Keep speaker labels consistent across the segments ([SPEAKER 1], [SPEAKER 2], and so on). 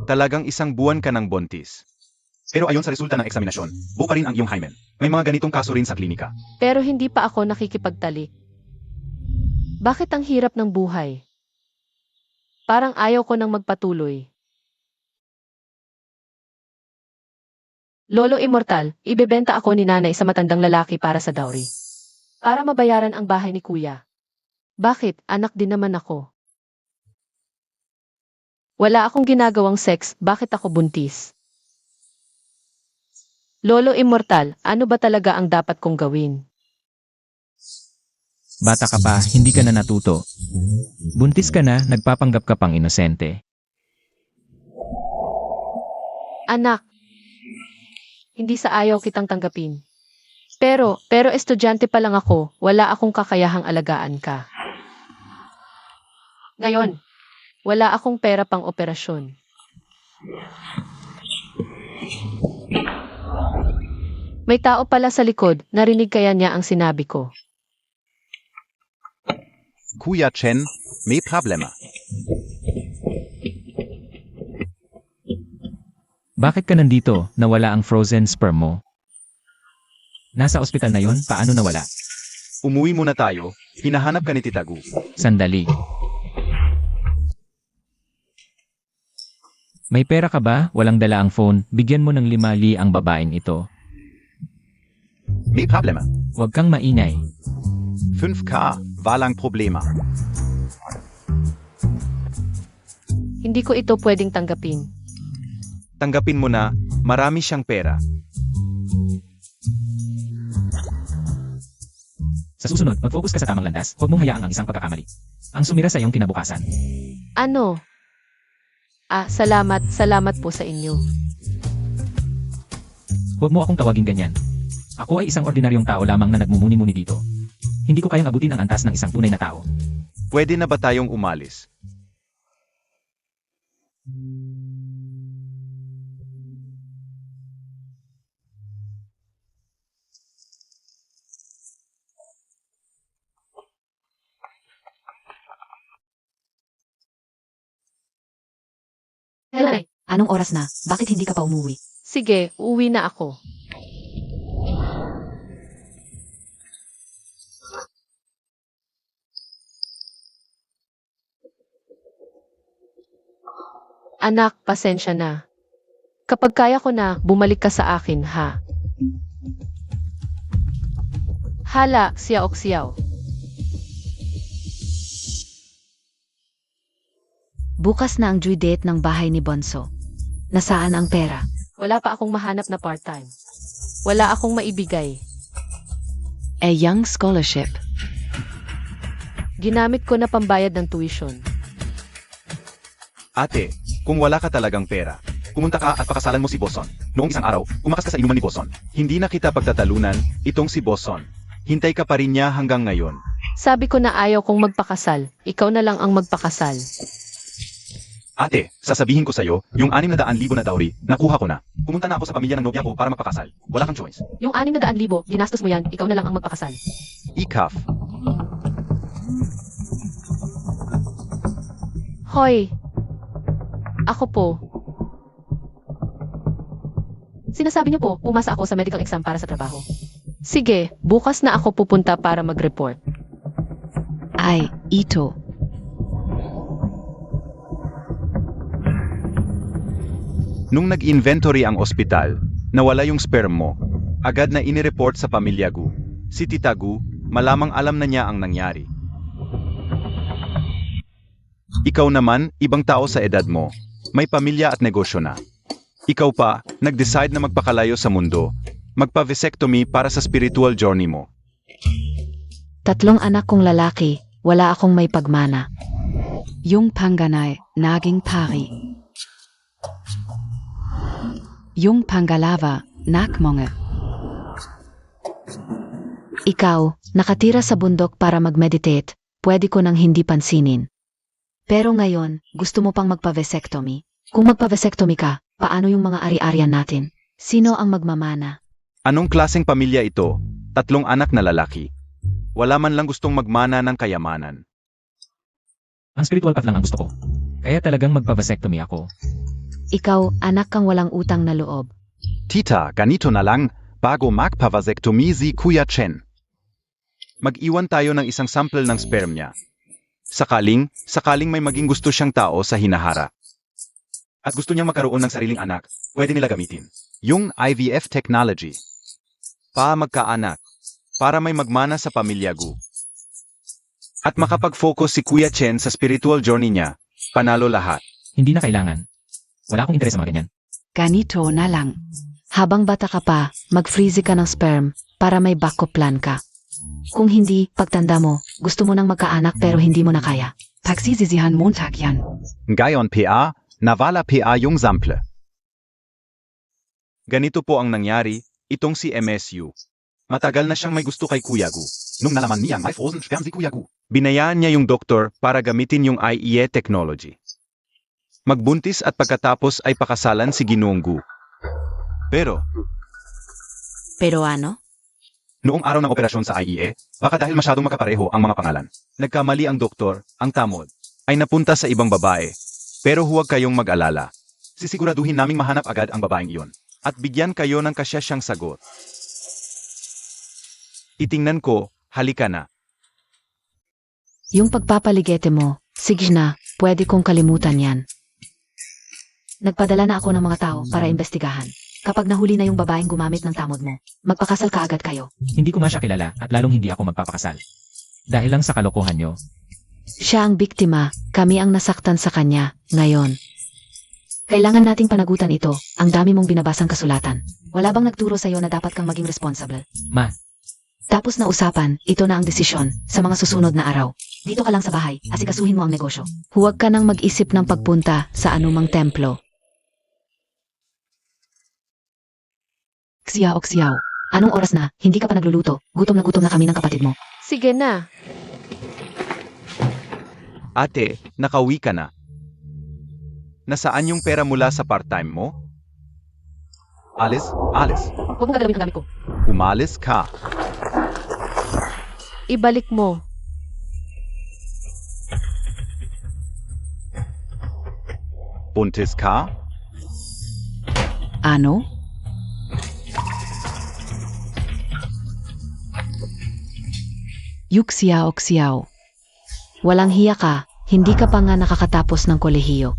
[SPEAKER 1] Talagang isang buwan ka ng buntis. Pero ayon sa resulta ng eksaminasyon, buo pa rin ang iyong hymen. May mga ganitong kaso rin sa klinika.
[SPEAKER 2] Pero hindi pa ako nakikipagtalik. Bakit ang hirap ng buhay? Parang ayaw ko nang magpatuloy. Lolo Immortal, ibebenta ako ni nanay sa matandang lalaki para sa dowry. Para mabayaran ang bahay ni kuya. Bakit? Anak din naman ako. Wala akong ginagawang sex, bakit ako buntis? Lolo Immortal, ano ba talaga ang dapat kong gawin?
[SPEAKER 3] Bata ka pa, hindi ka na natuto. Buntis ka na, nagpapanggap ka pang inosente.
[SPEAKER 2] Anak, hindi sa ayaw kitang tanggapin. Pero estudyante pa lang ako, wala akong kakayahang alagaan ka. Ngayon, wala akong pera pang operasyon. May tao pala sa likod, narinig kaya niya ang sinabi ko.
[SPEAKER 1] Kuya Chen, may problema.
[SPEAKER 3] Bakit ka nandito, nawala ang frozen sperm mo? Nasa ospital na yon, paano nawala?
[SPEAKER 1] Umuwi muna tayo, hinahanap ka ni Tita Gu.
[SPEAKER 3] Sandali. May pera ka ba? Walang dala ang phone, bigyan mo ng 5,000 ang babaeng ito.
[SPEAKER 1] May problema.
[SPEAKER 3] Huwag kang maingay.
[SPEAKER 1] 5K, walang problema.
[SPEAKER 2] Hindi ko ito pwedeng tanggapin.
[SPEAKER 1] Tanggapin mo na, marami siyang pera.
[SPEAKER 3] Sa susunod, mag-focus ka sa tamang landas, huwag mong hayaang ang isang pagkakamali. Ang sumira sa iyong kinabukasan.
[SPEAKER 2] Ano? Salamat po sa inyo.
[SPEAKER 3] Huwag mo akong tawagin ganyan. Ako ay isang ordinaryong tao lamang na nagmumuni-muni dito. Hindi ko kayang abutin ang antas ng isang tunay na tao.
[SPEAKER 1] Pwede na ba tayong umalis?
[SPEAKER 4] Hello, anong oras na? Bakit hindi ka pa umuwi?
[SPEAKER 2] Sige, uuwi na ako. Anak, pasensya na. Kapag kaya ko na, bumalik ka sa akin, ha? Hala, siyaw-siyaw.
[SPEAKER 4] Bukas na ang due date ng bahay ni Bonso. Nasaan ang pera?
[SPEAKER 2] Wala pa akong mahanap na part-time. Wala akong maibigay.
[SPEAKER 4] A young scholarship.
[SPEAKER 2] Ginamit ko na pambayad ng tuition.
[SPEAKER 1] Ate, kung wala ka talagang pera, pumunta ka at pakasalan mo si Boson. Noong isang araw, umakas ka sa inuman ni Boson. Hindi na kita pagtatalunan, itong si Boson. Hintay ka pa rin niya hanggang ngayon.
[SPEAKER 2] Sabi ko na ayaw kong magpakasal. Ikaw na lang ang magpakasal.
[SPEAKER 1] Ate, sasabihin ko sa'yo, yung 600,000 na dowry, nakuha ko na. Pumunta na ako sa pamilya ng nobya ko para magpakasal. Wala kang choice.
[SPEAKER 2] Yung 600,000, ginastos mo yan, ikaw na lang ang magpakasal.
[SPEAKER 1] Ikaf.
[SPEAKER 2] Hoy! Ako po. Sinasabi niyo po, umasa ako sa medical exam para sa trabaho. Sige, bukas na ako pupunta para mag-report.
[SPEAKER 4] Ay, ito.
[SPEAKER 1] Nung nag-inventory ang ospital, nawala yung sperm mo. Agad na inireport sa pamilya Gu. Si Tita Gu, malamang alam na niya ang nangyari. Ikaw naman, ibang tao sa edad mo. May pamilya at negosyo na. Ikaw pa, nag-decide na magpakalayo sa mundo. Magpa-vasectomy para sa spiritual journey mo.
[SPEAKER 4] 3 anak kong lalaki, wala akong may pagmana. Yung panganay, naging pari. Yung pangalawa, nakmonge. Ikaw, nakatira sa bundok para mag-meditate, pwede ko nang hindi pansinin. Pero ngayon, gusto mo pang magpa-vasectomy? Kung magpa-vasectomy ka, paano yung mga ari-arian natin? Sino ang magmamana?
[SPEAKER 1] Anong klaseng pamilya ito? 3 anak na lalaki. Wala man lang gustong magmana ng kayamanan.
[SPEAKER 3] Ang spiritual path lang ang gusto ko. Kaya talagang magpa-vasectomy ako.
[SPEAKER 4] Ikaw, anak kang walang utang na loob.
[SPEAKER 1] Tita, ganito na lang, bago magpa-vasectomy si Kuya Chen. Mag-iwan tayo ng isang sample ng sperm niya. Sakaling may maging gusto siyang tao sa hinahara. At gusto niyang magkaroon ng sariling anak, pwede nila gamitin yung IVF technology. Magkaanak, para may magmana sa pamilya Gu. At makapag-focus si Kuya Chen sa spiritual journey niya, panalo lahat.
[SPEAKER 3] Hindi na kailangan. Wala akong interes sa mga ganyan.
[SPEAKER 4] Ganito na lang. Habang bata ka pa, mag-freeze ka ng sperm para may backup plan ka. Kung hindi, pagtanda mo, gusto mo nang magkaanak pero hindi mo na kaya. Pagsisisihan Montag yan.
[SPEAKER 1] Ngayon PA, navala PA yung sample. Ganito po ang nangyari, itong si MSU. Matagal na siyang may gusto kay Kuya Gu. Nung nalaman niya may frozen sperm si Kuya Gu, binayaan niya yung doktor para gamitin yung IEA technology. Magbuntis at pagkatapos ay pakasalan si Ginoong Gu. Pero,
[SPEAKER 4] Pero ano?
[SPEAKER 1] noong araw ng operasyon sa IEA, baka dahil masyadong magkapareho ang mga pangalan, nagkamali ang doktor, ang tamod, ay napunta sa ibang babae. Pero huwag kayong mag-alala. Sisiguraduhin naming mahanap agad ang babaeng iyon. At bigyan kayo ng kasyasyang sagot. Itingnan ko, halika na.
[SPEAKER 4] Yung pagpapaligete mo, sige na, pwede kong kalimutan yan. Nagpadala na ako ng mga tao para imbestigahan. Kapag nahuli na yung babaeng gumamit ng tamod mo, magpakasal ka agad kayo.
[SPEAKER 3] Hindi ko nga siya kilala at lalong hindi ako magpapakasal. Dahil lang sa kalokohan niyo.
[SPEAKER 4] Siya ang biktima, kami ang nasaktan sa kanya, ngayon. Kailangan nating panagutan ito, ang dami mong binabasang kasulatan. Wala bang nagturo sa'yo na dapat kang maging responsible?
[SPEAKER 3] Ma,
[SPEAKER 4] Tapos na usapan, ito na ang desisyon, sa mga susunod na araw. Dito ka lang sa bahay, asikasuhin mo ang negosyo. Huwag ka nang mag-isip ng pagpunta sa anumang templo. Xiao, anong oras na? Hindi ka pa nagluluto. Gutom na kami ng kapatid mo.
[SPEAKER 2] Sige na.
[SPEAKER 1] Ate, nakauwi ka na. Nasaan yung pera mula sa part-time mo? Alis.
[SPEAKER 2] Huwag mong gagalawin ang gamit ko.
[SPEAKER 1] Umalis ka.
[SPEAKER 2] Ibalik mo.
[SPEAKER 1] Buntis ka?
[SPEAKER 4] Ano? Xiao. Walang hiya ka, hindi ka pa nga nakakatapos ng kolehiyo.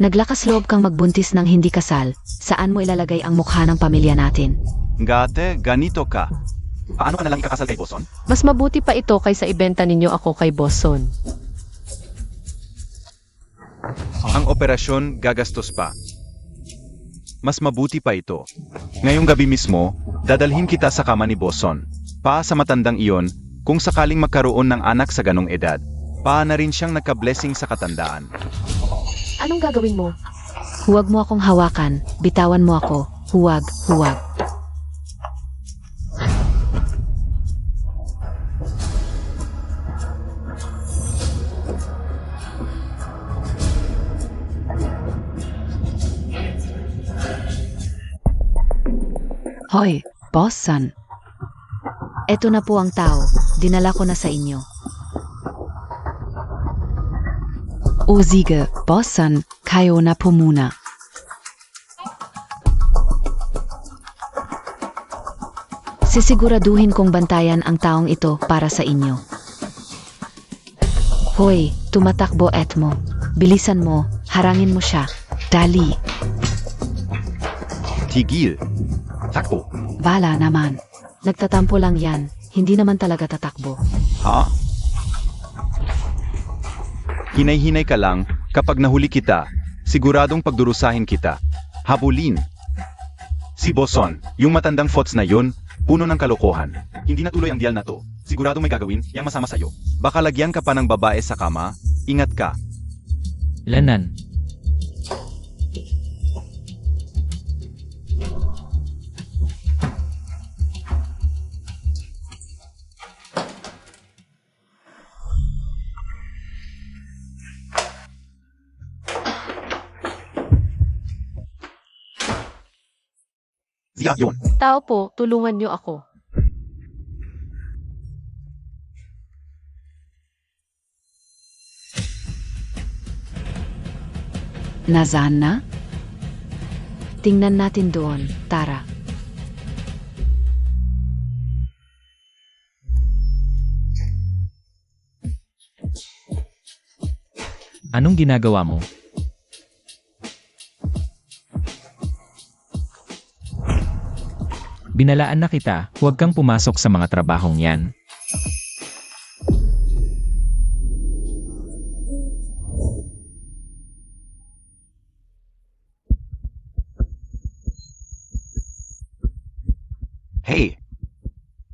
[SPEAKER 4] Naglakas loob kang magbuntis ng hindi kasal, saan mo ilalagay ang mukha ng pamilya natin?
[SPEAKER 1] Gate, ganito ka. Paano ka nalang ikakasal kay Boson?
[SPEAKER 2] Mas mabuti pa ito kaysa ibenta ninyo ako kay Boson.
[SPEAKER 1] Ang operasyon gagastos pa. Mas mabuti pa ito. Ngayong gabi mismo, dadalhin kita sa kama ni Boson. Sa matandang iyon, kung sakaling magkaroon ng anak sa ganong edad, na rin siyang nagka-blessing sa katandaan.
[SPEAKER 2] Anong gagawin mo?
[SPEAKER 4] Huwag mo akong hawakan, bitawan mo ako, huwag. Hoy, Boson. Eto na po ang tao, dinala ko na sa inyo. O sige, Boson, kayo na po muna. Sisiguraduhin kong bantayan ang taong ito para sa inyo. Hoy, tumatakbo mo. Bilisan mo, harangin mo siya. Dali.
[SPEAKER 1] Tigil. Takbo.
[SPEAKER 4] Bala naman. Nagtatampo lang yan, hindi naman talaga tatakbo.
[SPEAKER 1] Ha? Hinay-hinay ka lang, kapag nahuli kita, siguradong pagdurusahin kita. Habulin. Si Boson, yung matandang fots na yun, puno ng kalokohan. Hindi natuloy ang deal na to. Siguradong may gagawin, yang masama sa'yo. Baka lagyan ka pa ng babae sa kama, ingat ka.
[SPEAKER 3] Lanan.
[SPEAKER 1] Siya yun.
[SPEAKER 2] Tao po, tulungan niyo ako.
[SPEAKER 4] Nasaan na? Tingnan natin doon, tara.
[SPEAKER 3] Anong ginagawa mo? Binalaan na kita, huwag kang pumasok sa mga trabahong yan.
[SPEAKER 1] Hey!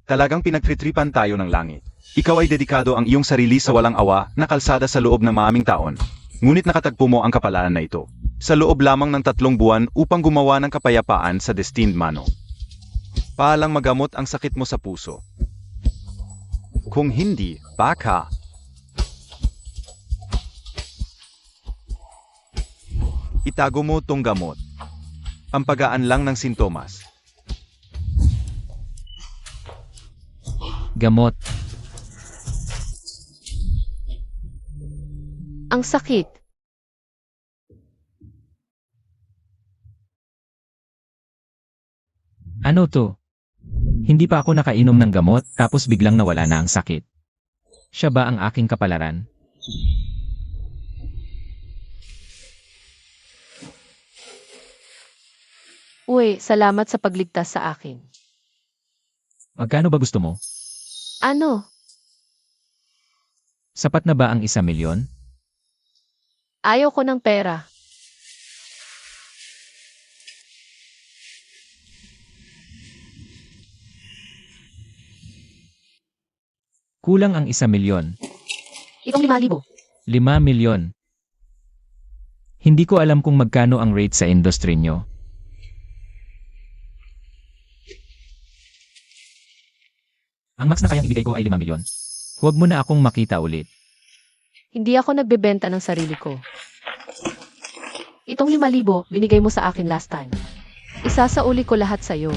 [SPEAKER 1] Talagang pinagtritripan tayo ng langit. Ikaw ay dedikado ang iyong sarili sa walang awa na kalsada sa loob ng maaming taon. Ngunit nakatagpo mo ang kapalaran na ito. Sa loob lamang ng 3 buwan upang gumawa ng kapayapaan sa destined mano. Paalang magamot ang sakit mo sa puso. Kung hindi, baka. Itago mo tong gamot. Pampagaan lang ng sintomas.
[SPEAKER 3] Gamot.
[SPEAKER 2] Ang sakit.
[SPEAKER 3] Ano to? Hindi pa ako nakainom ng gamot tapos biglang nawala na ang sakit. Siya ba ang aking kapalaran?
[SPEAKER 2] Uy, salamat sa pagligtas sa akin.
[SPEAKER 3] Magkano ba gusto mo?
[SPEAKER 2] Ano?
[SPEAKER 3] Sapat na ba ang 1,000,000?
[SPEAKER 2] Ayaw ko ng pera.
[SPEAKER 3] Kulang ang 1,000,000.
[SPEAKER 2] Itong 5,000.
[SPEAKER 3] 5,000,000. Hindi ko alam kung magkano ang rate sa industry nyo. Ang max na kayang ibigay ko ay 5,000,000. Huwag mo na akong makita ulit.
[SPEAKER 2] Hindi ako nagbebenta ng sarili ko. Itong 5,000, binigay mo sa akin last time. Isasauli ko lahat sa'yo.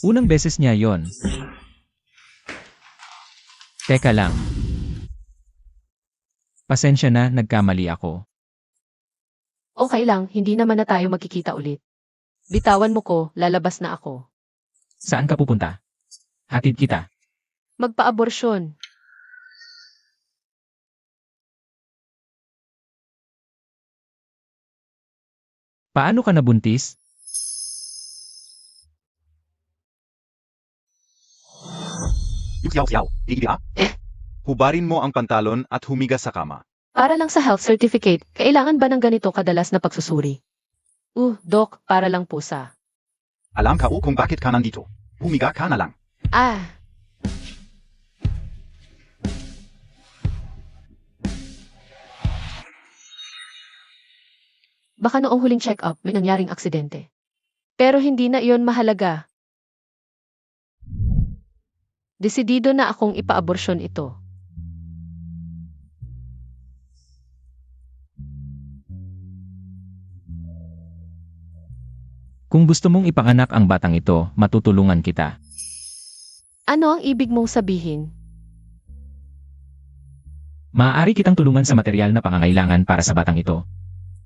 [SPEAKER 3] Unang beses niya yon. Teka lang. Pasensya na, nagkamali ako.
[SPEAKER 2] Okay lang, hindi naman na tayo magkikita ulit. Bitawan mo ko, lalabas na ako.
[SPEAKER 3] Saan ka pupunta? Hatid kita.
[SPEAKER 2] Magpa-aborsyon.
[SPEAKER 3] Paano ka nabuntis?
[SPEAKER 1] Hubarin mo ang pantalon at humiga sa kama.
[SPEAKER 2] Para lang sa health certificate, kailangan ba ng ganito kadalas na pagsusuri? Doc, para lang po sa...
[SPEAKER 1] Alam ka kung bakit ka nandito. Humiga ka na lang.
[SPEAKER 2] Ah, baka noong huling check-up may nangyaring aksidente. Pero hindi na iyon mahalaga. Desidido na akong ipa-aborsyon ito.
[SPEAKER 3] Kung gusto mong ipanganak ang batang ito, matutulungan kita.
[SPEAKER 2] Ano ang ibig mong sabihin?
[SPEAKER 3] Maaari kitang tulungan sa material na pangangailangan para sa batang ito.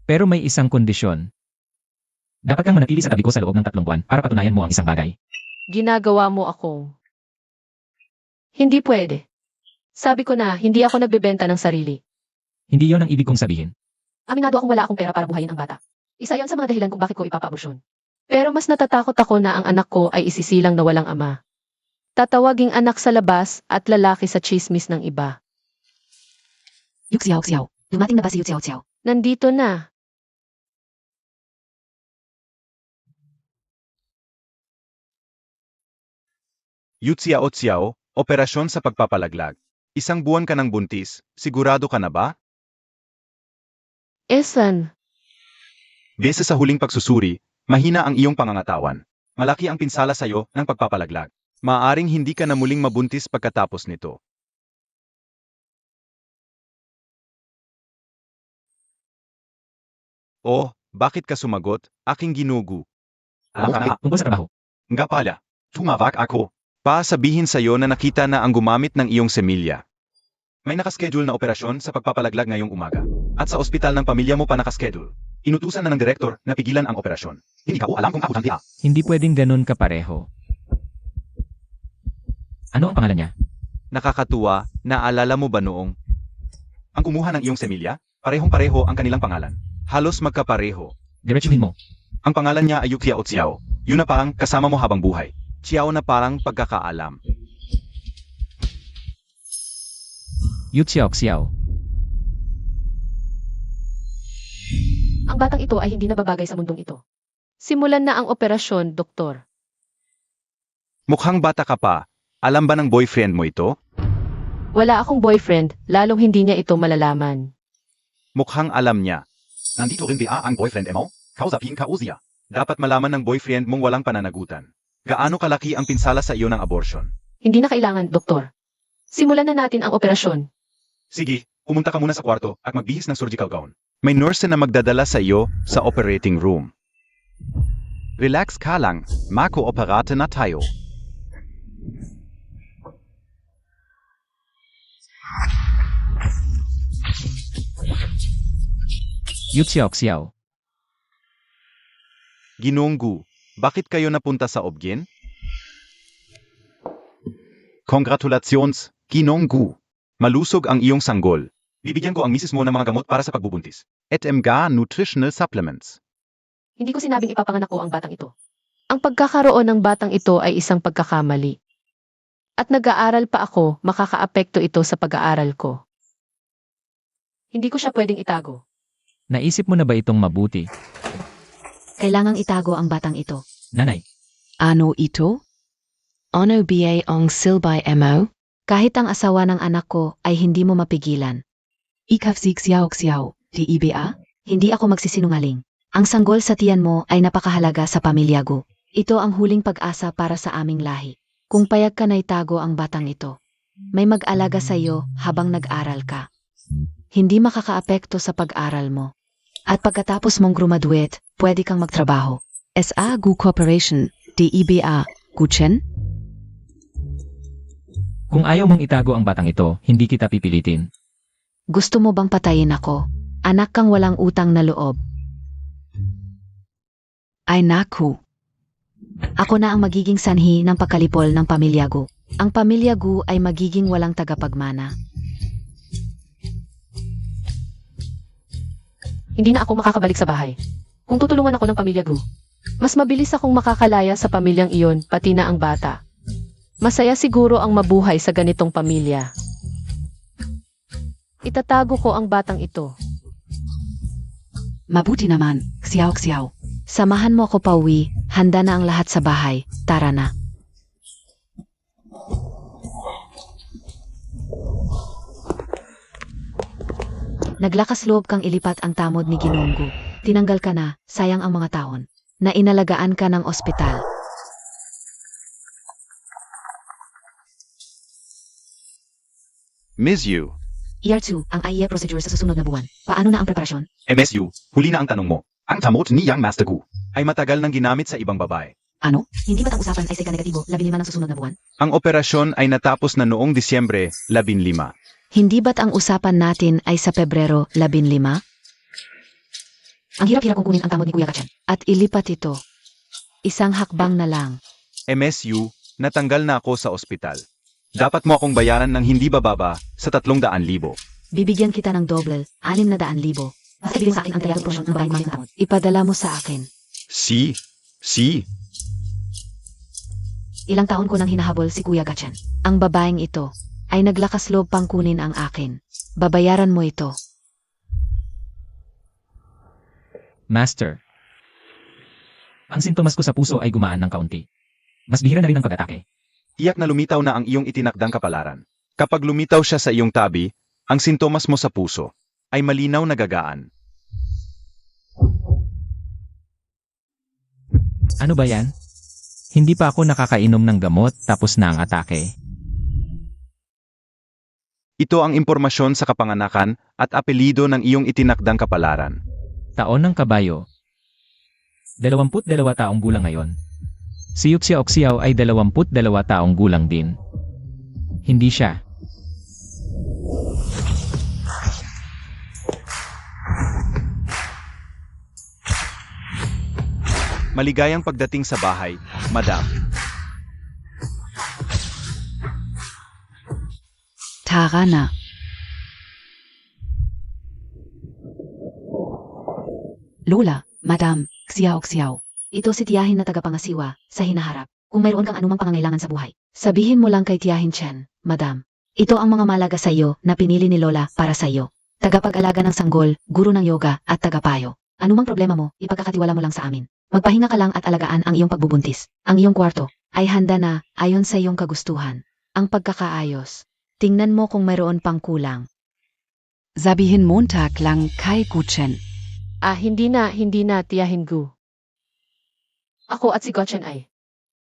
[SPEAKER 3] Pero may isang kondisyon. Dapat kang manatili sa tabi ko sa loob ng 3 buwan para patunayan mo ang isang bagay.
[SPEAKER 2] Ginagawa mo akong... Hindi pwede. Sabi ko na, hindi ako nagbebenta ng sarili.
[SPEAKER 3] Hindi yon ang ibig kong sabihin.
[SPEAKER 2] Aminado akong wala akong pera para buhayin ang bata. Isa yon sa mga dahilan kung bakit ko ipapa-aborsyon. Pero mas natatakot ako na ang anak ko ay isisilang na walang ama. Tatawaging anak sa labas at lalaki sa chismis ng iba.
[SPEAKER 4] Yuxiao, dumating na ba si Yuxiao?
[SPEAKER 2] Nandito na.
[SPEAKER 1] Yutsiao, operasyon sa pagpapalaglag. 1 buwan ka ng buntis, sigurado ka na ba?
[SPEAKER 2] Esan,
[SPEAKER 1] Base sa huling pagsusuri, mahina ang iyong pangangatawan. Malaki ang pinsala sa'yo ng pagpapalaglag. Maaring hindi ka na muling mabuntis pagkatapos nito. Oh, bakit ka sumagot, aking ginugu? Alam ka na,
[SPEAKER 3] Tungkol sa trabaho.
[SPEAKER 1] nga pala. Tumawag ako. Sabihin sa'yo na nakita na ang gumamit ng iyong semilya. May nakaschedule na operasyon sa pagpapalaglag ngayong umaga. At sa ospital ng pamilya mo pa nakaschedule. Inutusan na ng direktor na pigilan ang operasyon. Hindi ka po alam kung ako tanggi.
[SPEAKER 3] Hindi pwedeng ganun kapareho. Ano ang pangalan niya?
[SPEAKER 1] Nakakatuwa, naalala mo ba noong ang kumuha ng iyong semilya? Parehong-pareho ang kanilang pangalan. Halos magkapareho.
[SPEAKER 3] Diretsuhin mo.
[SPEAKER 1] Ang pangalan niya ay Yu Xiao Xiao. Yun na parang kasama mo habang buhay. Xiao na parang pagkakaalam.
[SPEAKER 3] Yu Xiao Xiao.
[SPEAKER 2] Ang batang ito ay hindi nababagay sa mundong ito. Simulan na ang operasyon, doktor.
[SPEAKER 1] Mukhang bata ka pa. Alam ba ng boyfriend mo ito?
[SPEAKER 2] Wala akong boyfriend, lalong hindi niya ito malalaman.
[SPEAKER 1] Mukhang alam niya. Nandito rin ba ang boyfriend mo? Kausapin ka Uzia. Dapat malaman ng boyfriend mong walang pananagutan. Gaano kalaki ang pinsala sa iyo ng abortion?
[SPEAKER 2] Hindi na kailangan, doktor. Simulan na natin ang operasyon.
[SPEAKER 1] Sige, pumunta ka muna sa kwarto at magbihis ng surgical gown. May nurse na magdadala sa iyo sa operating room. Relax ka lang, mako-operate na tayo.
[SPEAKER 3] Yu Xiao Xiao.
[SPEAKER 1] Ginonggu, bakit kayo napunta sa Obgen? Congratulations, Ginonggu. Malusog ang iyong sanggol. Bibigyan ko ang misis mo ng mga gamot para sa pagbubuntis. Et mga nutritional supplements.
[SPEAKER 2] Hindi ko sinabing ipapanganak ko ang batang ito. Ang pagkakaroon ng batang ito ay isang pagkakamali. At nag-aaral pa ako, makakaapekto ito sa pag-aaral ko. Hindi ko siya pwedeng itago.
[SPEAKER 3] Naisip mo na ba itong mabuti?
[SPEAKER 4] Kailangang itago ang batang ito.
[SPEAKER 3] Nanay,
[SPEAKER 4] Ano ito? Ano ba ang silbi mo? Kahit ang asawa ng anak ko ay hindi mo mapigilan. Ikafsik xiao xiao, di iba? Hindi ako magsisinungaling. Ang sanggol sa tiyan mo ay napakahalaga sa pamilya ko. Ito ang huling pag-asa para sa aming lahi. Kung payag ka na itago ang batang ito, may mag-alaga sa iyo habang nag-aral ka. Hindi makakaapekto sa pag-aral mo. At pagkatapos mong graduate, pwede kang magtrabaho. SA Gu Corporation, DEBA, Guchen?
[SPEAKER 3] kung ayaw mong itago ang batang ito, hindi kita pipilitin.
[SPEAKER 4] Gusto mo bang patayin ako? Anak kang walang utang na loob. Ay naku. Ako na ang magiging sanhi ng pagkalipol ng pamilya ko. Ang pamilya ko ay magiging walang tagapagmana.
[SPEAKER 2] Hindi na ako makakabalik sa bahay. Kung tutulungan ako ng pamilya ko, mas mabilis akong makakalaya sa pamilyang iyon, pati na ang bata. Masaya siguro ang mabuhay sa ganitong pamilya. Itatago ko ang batang ito.
[SPEAKER 4] Mabuti naman, xiao xiao. Samahan mo ako pauwi, handa na ang lahat sa bahay, tara na. Naglakas loob kang ilipat ang tamod ni Ginonggo. Tinanggal ka na, sayang ang mga taon, na inalagaan ka ng ospital.
[SPEAKER 1] Miss Yu,
[SPEAKER 4] Year 2, ang IE procedure sa susunod na buwan. Paano na ang preparasyon?
[SPEAKER 1] MSU, huli na ang tanong mo. Ang tamot ni Yang Master Gu ay matagal nang ginamit sa ibang babae.
[SPEAKER 4] Ano? Hindi ba't ang usapan ay seka negatibo, 15 ng susunod na buwan?
[SPEAKER 1] Ang operasyon ay natapos na noong Disyembre 15.
[SPEAKER 4] Hindi ba't ang usapan natin ay sa Pebrero 15? Ang hirap-hirap kong kunin ang tamod ni Kuya Kachan. At ilipat ito. Isang hakbang na lang.
[SPEAKER 1] MSU, natanggal na ako sa ospital. Dapat mo akong bayaran ng hindi bababa sa 300,000.
[SPEAKER 4] Bibigyan kita ng doble, 600,000. Basta ibigay mo sa akin ang tayatong portion ng bahay ng tamod. Ipadala mo sa akin.
[SPEAKER 1] Si.
[SPEAKER 4] Ilang taon ko nang hinahabol si Kuya Kachan. Ang babaeng ito ay naglakas loob pang kunin ang akin. Babayaran mo ito.
[SPEAKER 3] Master. Ang sintomas ko sa puso ay gumaan ng kaunti. Mas bihira na rin ang pag-atake.
[SPEAKER 1] Tiyak na lumitaw na ang iyong itinakdang kapalaran. Kapag lumitaw siya sa iyong tabi, ang sintomas mo sa puso ay malinaw na gagaan.
[SPEAKER 3] Ano ba yan? Hindi pa ako nakakainom ng gamot tapos na ang atake.
[SPEAKER 1] Ito ang impormasyon sa kapanganakan at apelido ng iyong itinakdang kapalaran.
[SPEAKER 3] Taon ng kabayo. 22 taong gulang ngayon. Si Yuxiao Xiao ay 22 taong gulang din. Hindi siya.
[SPEAKER 1] Maligayang pagdating sa bahay, Madam.
[SPEAKER 4] Tara na. Lola, Madam, Xiao Xiao. Ito si tiyahin na tagapangasiwa sa hinaharap. Kung mayroon kang anumang pangangailangan sa buhay, sabihin mo lang kay tiyahin Chen, Madam. Ito ang mga malaga sa iyo na pinili ni Lola para sa iyo. Tagapag-alaga ng sanggol, guro ng yoga, at tagapayo. Anumang problema mo, ipagkakatiwala mo lang sa amin. Magpahinga ka lang at alagaan ang iyong pagbubuntis. Ang iyong kwarto ay handa na ayon sa iyong kagustuhan. Ang pagkakaayos. Tingnan mo kung mayroon pang kulang.
[SPEAKER 5] Sabihin Montag lang kay Guchen.
[SPEAKER 2] Hindi na, tiyahin Gu. Ako at si Gotchen ay.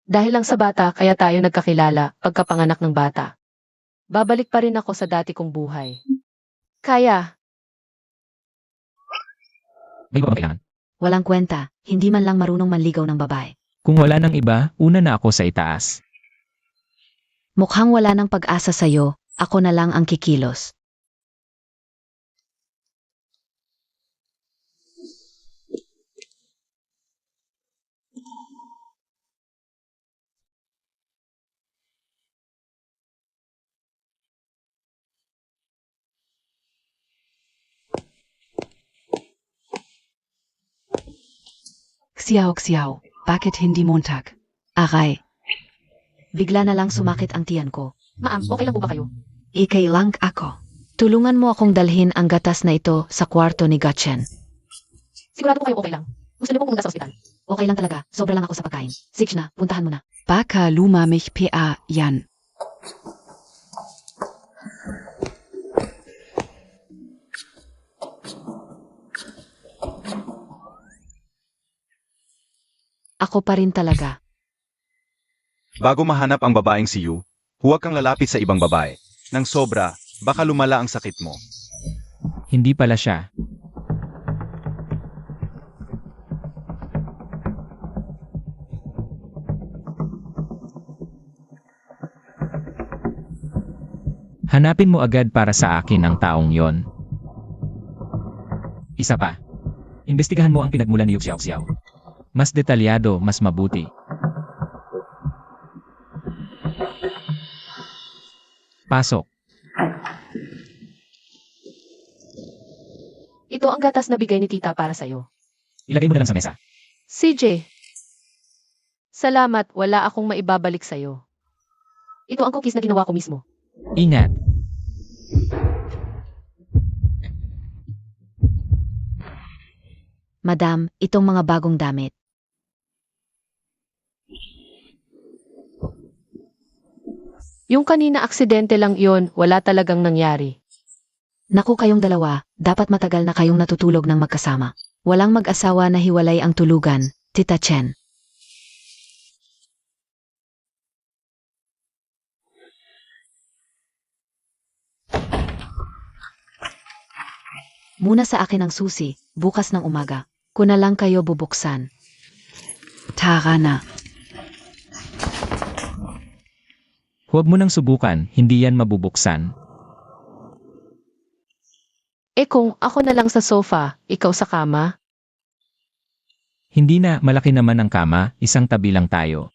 [SPEAKER 2] Dahil lang sa bata kaya tayo nagkakilala pagkapanganak ng bata. Babalik pa rin ako sa dati kong buhay. Kaya,
[SPEAKER 3] May iba bang kailangan?
[SPEAKER 4] Walang kwenta, hindi man lang marunong manligaw ng babae.
[SPEAKER 3] Kung wala ng iba, una na ako sa itaas.
[SPEAKER 4] Mukhang wala ng pag-asa sa'yo, ako na lang ang kikilos.
[SPEAKER 5] Xiao Xiao, bakit hindi Montag?
[SPEAKER 4] Aray. Bigla na lang sumakit ang tiyan ko.
[SPEAKER 2] ma'am, okay lang po ba kayo?
[SPEAKER 5] Ikay lang ako.
[SPEAKER 4] Tulungan mo akong dalhin ang gatas na ito sa kwarto ni Gotchen.
[SPEAKER 2] Sigurado po kayo okay lang. Gusto niyo pong pumunta sa ospital?
[SPEAKER 4] Okay lang talaga, sobra lang ako sa pagkain. Sige na, puntahan mo na.
[SPEAKER 5] Baka lumamig pa yan.
[SPEAKER 4] Ako pa rin talaga.
[SPEAKER 1] Bago mahanap ang babaeng si Yu, huwag kang lalapit sa ibang babae. Nang sobra, baka lumala ang sakit mo.
[SPEAKER 3] Hindi pala siya. Hanapin mo agad para sa akin ang taong yon. Isa pa. Imbestigahan mo ang pinagmulan ni Yuxiao Xiao. Mas detalyado, mas mabuti. Pasok.
[SPEAKER 2] Ito ang gatas na bigay ni tita para sa'yo.
[SPEAKER 3] Ilagay mo na lang sa mesa.
[SPEAKER 2] CJ. Salamat, wala akong maibabalik sa'yo. Ito ang cookies na ginawa ko mismo.
[SPEAKER 3] Ingat.
[SPEAKER 4] Madam, itong mga bagong damit.
[SPEAKER 2] Yung kanina aksidente lang yon, wala talagang nangyari.
[SPEAKER 4] Naku kayong dalawa, dapat matagal na kayong natutulog ng magkasama. Walang mag-asawa na hiwalay ang tulugan, Tita Chen. Muna sa akin ang susi, bukas ng umaga. Kung na lang kayo bubuksan.
[SPEAKER 5] Tara na.
[SPEAKER 3] Huwag mo nang subukan, hindi yan mabubuksan.
[SPEAKER 2] Kung ako na lang sa sofa, ikaw sa kama?
[SPEAKER 3] Hindi na, malaki naman ang kama, isang tabi lang tayo.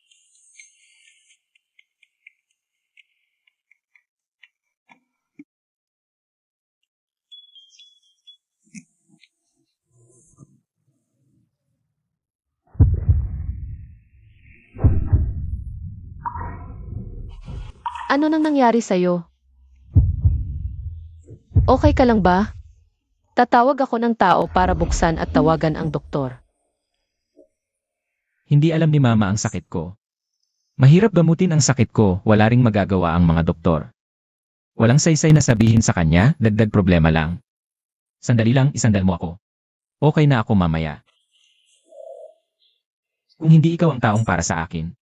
[SPEAKER 2] Ano nang nangyari sa'yo? Okay ka lang ba? Tatawag ako ng tao para buksan at tawagan ang doktor.
[SPEAKER 3] Hindi alam ni Mama ang sakit ko. Mahirap gamutin ang sakit ko, wala ring magagawa ang mga doktor. Walang saysay na sabihin sa kanya, dagdag problema lang. Sandali lang, isandal mo ako. Okay na ako mamaya. Kung hindi ikaw ang taong para sa akin,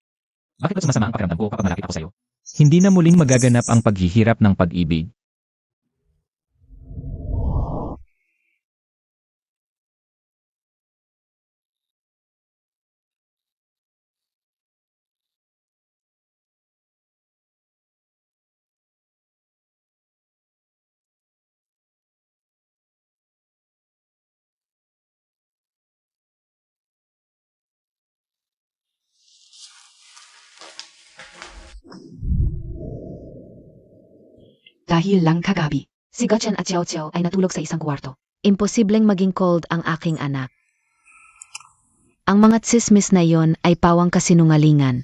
[SPEAKER 3] bakit ba sumasama ang pakiramdam ko kapag malapit ako sa'yo? Hindi na muling magaganap ang paghihirap ng pag-ibig.
[SPEAKER 5] dahil lang kagabi.
[SPEAKER 4] Si Gachan at Xiao Xiao ay natulog sa isang kwarto. Imposibleng maging cold ang aking anak. Ang mga tsismis na yon ay pawang kasinungalingan.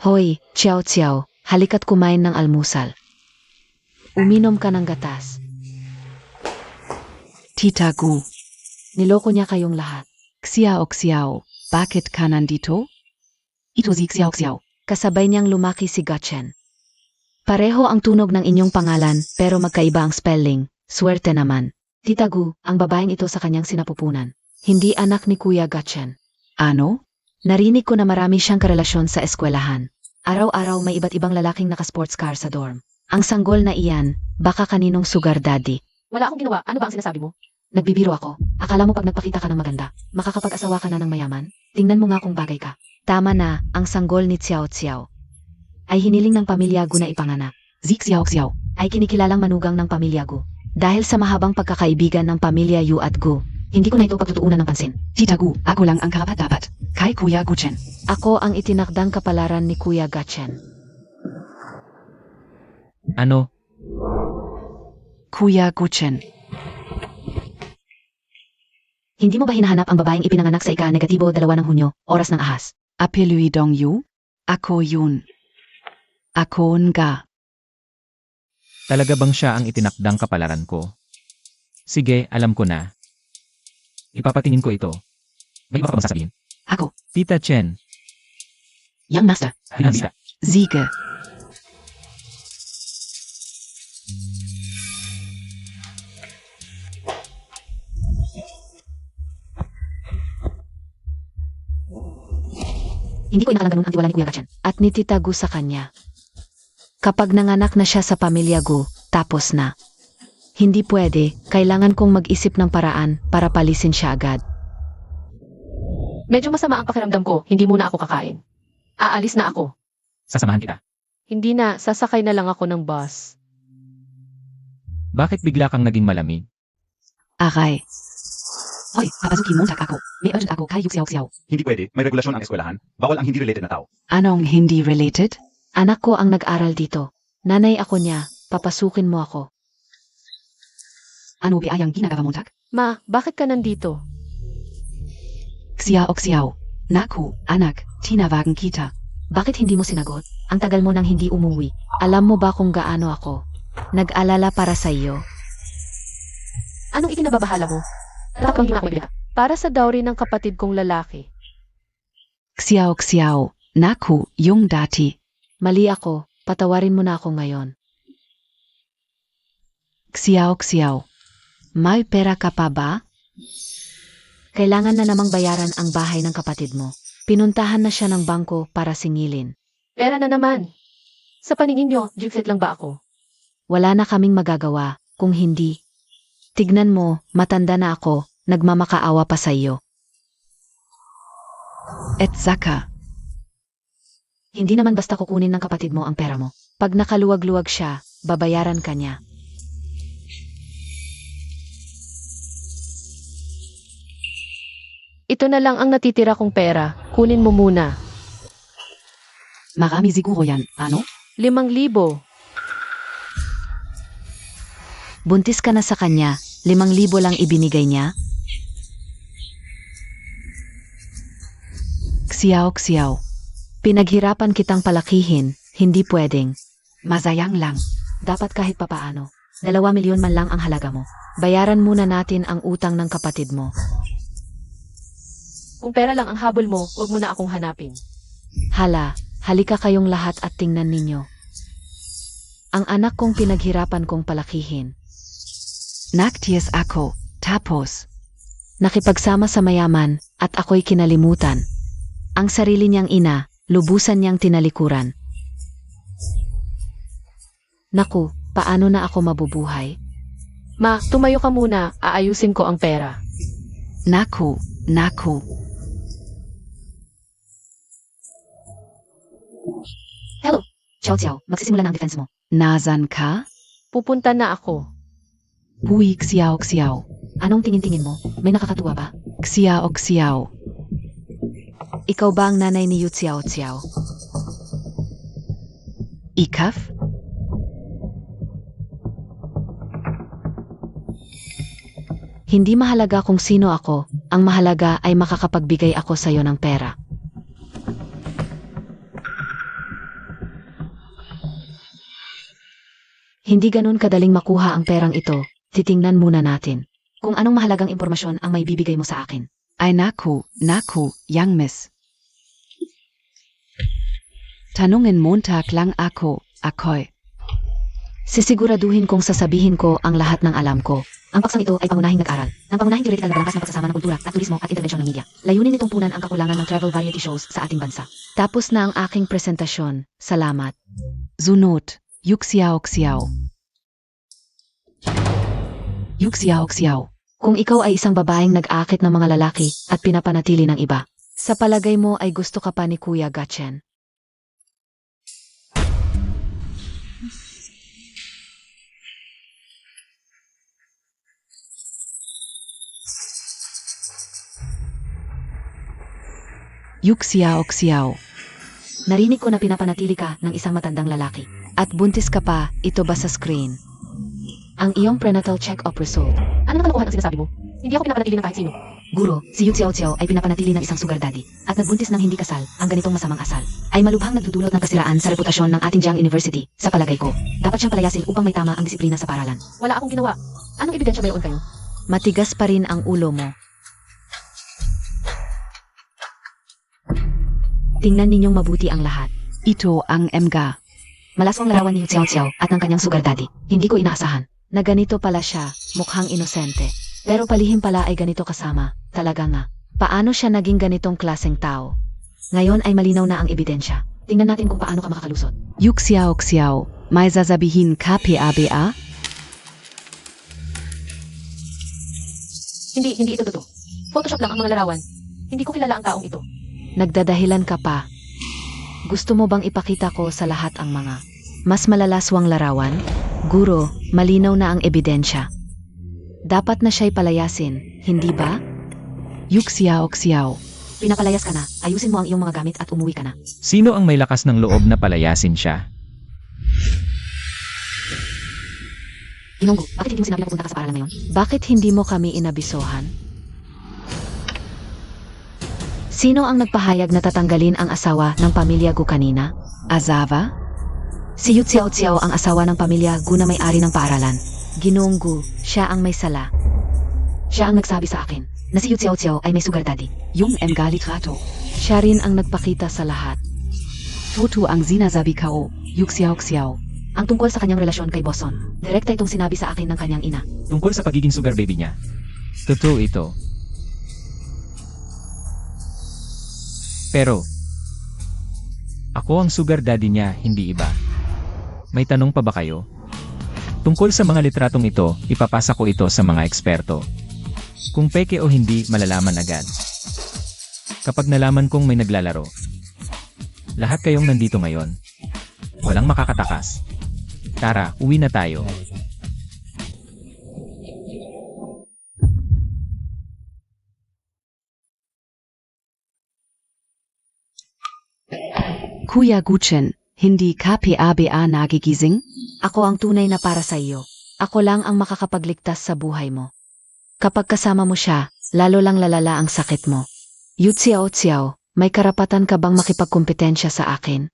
[SPEAKER 4] Hoy, Xiao Xiao, halika't kumain ng almusal. Uminom ka ng gatas.
[SPEAKER 5] Tita Gu,
[SPEAKER 4] Niloko niya kayong lahat.
[SPEAKER 5] Xiao Xiao, bakit ka nandito? Ito si Xiao Xiao.
[SPEAKER 4] Kasabay niyang lumaki si Gachan. Pareho ang tunog ng inyong pangalan pero magkaiba ang spelling. Swerte naman. Tita Gu, ang babaeng ito sa kanyang sinapupunan. Hindi anak ni Kuya Gachan.
[SPEAKER 5] Ano?
[SPEAKER 4] Narinig ko na marami siyang karelasyon sa eskwelahan. Araw-araw may iba't ibang lalaking naka-sports car sa dorm. Ang sanggol na iyan, baka kaninong sugar daddy.
[SPEAKER 2] Wala akong ginawa. Ano ba ang sinasabi mo?
[SPEAKER 4] Nagbibiro ako. Akala mo pag nagpakita ka ng maganda, makakapag-asawa ka na ng mayaman? Tingnan mo nga kung bagay ka. Tama na, ang sanggol ni Xiao Xiao ay hiniling ng pamilya Gu na ipanganak.
[SPEAKER 5] Si Xiao Xiao.
[SPEAKER 4] Ay kinikilalang manugang ng pamilya Gu. Dahil sa mahabang pagkakaibigan ng pamilya Yu at Gu, hindi ko na ito pagtutuunan ng pansin.
[SPEAKER 5] Tita Gu, ako lang ang karapat-dapat. Kay Kuya Guchen.
[SPEAKER 4] Ako ang itinakdang kapalaran ni Kuya Gachan.
[SPEAKER 3] Ano?
[SPEAKER 5] Kuya Guchen.
[SPEAKER 4] Hindi mo ba hinahanap ang babaeng ipinanganak sa ika-2 ng Hunyo, oras ng ahas?
[SPEAKER 5] Apelui Dong Yu? Ako yun. Ako nga.
[SPEAKER 3] Talaga bang siya ang itinakdang kapalaran ko? Sige, alam ko na. Ipapatingin ko ito. May iba pa bang sasabihin?
[SPEAKER 5] Ako.
[SPEAKER 3] Tita Chen,
[SPEAKER 4] Young Master.
[SPEAKER 3] Hinabita.
[SPEAKER 5] Siege.
[SPEAKER 4] Hindi ko inakalang ganun ang tiwala ni Kuya Gachan. At ni Tita Gu sa kanya. Kapag nanganak na siya sa pamilya Gu, tapos na. Hindi pwede, kailangan kong mag-isip ng paraan para palisin siya agad.
[SPEAKER 2] Medyo masama ang pakiramdam ko. Hindi muna ako kakain. Aalis na ako.
[SPEAKER 3] Sasamahan kita.
[SPEAKER 2] Hindi na, sasakay na lang ako ng bus.
[SPEAKER 3] Bakit bigla kang naging malamig?
[SPEAKER 5] Aray. Hoy, papasukin mo ako. May urgent ako kay Xiao Xiao.
[SPEAKER 1] Hindi pwede, may regulasyon ang eskwelahan. Bawal ang hindi related na tao.
[SPEAKER 5] Anong hindi related?
[SPEAKER 4] Anak ko ang nag-aral dito. Nanay ako niya, papasukin mo ako.
[SPEAKER 5] Ano ba ang ginagawa mo tak?
[SPEAKER 2] Ma, bakit ka nandito?
[SPEAKER 5] Xiao Xiao. Naku, anak, tinawagan kita.
[SPEAKER 4] Bakit hindi mo sinagot? Ang tagal mo nang hindi umuwi. Alam mo ba kung gaano ako? Nag-alala para sa iyo.
[SPEAKER 2] Anong ikinababahala mo? Dapat kang ginagawa. Para sa dowry ng kapatid kong lalaki.
[SPEAKER 5] Xiao Xiao. Naku, yung dati.
[SPEAKER 4] Mali ako, patawarin mo na ako ngayon.
[SPEAKER 5] Xiao Xiao. May pera ka pa ba?
[SPEAKER 4] Kailangan na namang bayaran ang bahay ng kapatid mo. Pinuntahan na siya ng bangko para singilin.
[SPEAKER 2] Pera na naman. Sa paningin nyo, jigset lang ba ako?
[SPEAKER 4] Wala na kaming magagawa, kung hindi. Tignan mo, matanda na ako, nagmamakaawa pa sa iyo.
[SPEAKER 5] Et Zaka.
[SPEAKER 4] Hindi naman basta kukunin ng kapatid mo ang pera mo. Pag nakaluwag-luwag siya, babayaran ka niya.
[SPEAKER 2] Ito na lang ang natitira kong pera. Kunin mo muna.
[SPEAKER 5] Marami siguro yan, ano?
[SPEAKER 2] 5,000.
[SPEAKER 4] Buntis ka na sa kanya, 5,000 lang ibinigay niya.
[SPEAKER 5] Xiao Xiao.
[SPEAKER 4] Pinaghirapan kitang palakihin, hindi pwedeng.
[SPEAKER 5] Masayang lang.
[SPEAKER 4] Dapat kahit papaano. 2 milyon man lang ang halaga mo. Bayaran muna natin ang utang ng kapatid mo.
[SPEAKER 2] Kung pera lang ang habol mo, huwag mo na akong hanapin.
[SPEAKER 4] Hala, halika kayong lahat at tingnan ninyo. Ang anak kong pinaghirapan kong palakihin.
[SPEAKER 5] Nagtiis ako, tapos.
[SPEAKER 4] Nakipagsama sa mayaman, at ako'y kinalimutan. Ang sarili niyang ina, lubusan niyang tinalikuran. Naku, paano na ako mabubuhay?
[SPEAKER 2] Ma, tumayo ka muna. Aayusin ko ang pera.
[SPEAKER 5] Naku, naku.
[SPEAKER 4] Hello, Xiao Xiao, magsisimula na ang defense mo.
[SPEAKER 5] Nasan ka?
[SPEAKER 2] Pupunta na ako.
[SPEAKER 5] Hui Xiao Xiao.
[SPEAKER 4] Anong tingin-tingin mo? May nakakatuwa ba?
[SPEAKER 5] Xiao Xiao.
[SPEAKER 4] Ikaw ba ang nanay ni Yu Xiao Xiao?
[SPEAKER 5] Ikaf?
[SPEAKER 4] Hindi mahalaga kung sino ako, ang mahalaga ay makakapagbigay ako sa'yo ng pera. Hindi ganun kadaling makuha ang perang ito, titingnan muna natin. Kung anong mahalagang impormasyon ang may bibigay mo sa akin.
[SPEAKER 5] Ay naku, young miss. Tanungin Montag lang ako'y.
[SPEAKER 4] Sisiguraduhin kong sasabihin ko ang lahat ng alam ko. Ang paksang ito ay pangunahing nag-aral ng pangunahing theoretical na balangkas ng pagsasama ng kultura at turismo at intervensyon ng media. Layunin nitong punan ang kakulangan ng travel variety shows sa ating bansa. Tapos na ang aking presentasyon. Salamat.
[SPEAKER 5] Sunod, Yuxiao. Yuxiao.
[SPEAKER 4] Kung ikaw ay isang babaeng nag-aakit ng mga lalaki at pinapanatili ng iba, sa palagay mo ay gusto ka pa ni Kuya Gatchen.
[SPEAKER 5] Yuxiao.
[SPEAKER 4] Narinig ko na pinapanatili ka ng isang matandang lalaki. At buntis ka pa, ito ba sa screen? Ang iyong prenatal check-up result.
[SPEAKER 2] Ano naman kalokohan ang sinasabi mo? Hindi ako pinapanatili ng kahit sino.
[SPEAKER 4] Guro, si Yu Xiao ay pinapanatili ng isang sugar daddy at nagbuntis ng hindi kasal. Ang ganitong masamang asal ay malubhang nagdudulot ng kasiraan sa reputasyon ng ating Jiang University. Sa palagay ko, dapat siyang palayasin upang may tama ang disiplina sa paralan.
[SPEAKER 2] Wala akong ginawa. Anong ebidensya mayroon kayo?
[SPEAKER 4] Matigas pa rin ang ulo mo. Tingnan ninyong mabuti ang lahat.
[SPEAKER 5] Ito ang mga.
[SPEAKER 4] Malaswang larawan ni Yu Xiao at ng kanyang sugar daddy. Hindi ko inaasahan na ganito pala siya, mukhang inosente. Pero palihim pala ay ganito kasama. Talaga nga. Paano siya naging ganitong klaseng tao? Ngayon ay malinaw na ang ebidensya. Tingnan natin kung paano ka makakalusot.
[SPEAKER 5] Yuxiao. May sasabihin KPABA?
[SPEAKER 2] Hindi ito totoo. Photoshop lang ang mga larawan. Hindi ko kilala ang taong ito.
[SPEAKER 4] Nagdadahilan ka pa. Gusto mo bang ipakita ko sa lahat ang mga mas malalaswang larawan? Guro, malinaw na ang ebidensya. Dapat na siya'y palayasin, hindi ba?
[SPEAKER 5] Yuxiao.
[SPEAKER 4] Pinapalayas ka na, ayusin mo ang iyong mga gamit at umuwi ka na.
[SPEAKER 3] Sino ang may lakas ng loob na palayasin siya?
[SPEAKER 2] Inonggo, bakit hindi mo sinabi na pupunta ka sa paralan ngayon?
[SPEAKER 4] Bakit hindi mo kami inabisohan? Sino ang nagpahayag na tatanggalin ang asawa ng pamilya Gu kanina?
[SPEAKER 5] Azava?
[SPEAKER 4] Si Yu Xiao ang asawa ng pamilya Gu na may-ari ng paaralan. Ginoong Gu, siya ang may sala. Siya ang nagsabi sa akin na si Yu Xiao ay may sugar daddy.
[SPEAKER 5] Yung mga litrato.
[SPEAKER 4] Siya rin ang nagpakita sa lahat.
[SPEAKER 5] Toto ang sinasabi ko, Yuxiao.
[SPEAKER 4] Ang tungkol sa kanyang relasyon kay Boson. Direkta itong sinabi sa akin ng kanyang ina.
[SPEAKER 3] Tungkol sa pagiging sugar baby niya. Totoo ito. Pero, ako ang sugar daddy niya, hindi iba. May tanong pa ba kayo? Tungkol sa mga litratong ito, ipapasa ko ito sa mga eksperto. Kung peke o hindi, malalaman agad. Kapag nalaman kong may naglalaro, lahat kayong nandito ngayon. Walang makakatakas. Tara, uwi na tayo.
[SPEAKER 5] Kuya Guchen, hindi KPABA nagigising?
[SPEAKER 4] Ako ang tunay na para sa iyo. Ako lang ang makakapagligtas sa buhay mo. Kapag kasama mo siya, lalo lang lalala ang sakit mo. Yu Xiao, may karapatan ka bang makipagkompetensya sa akin?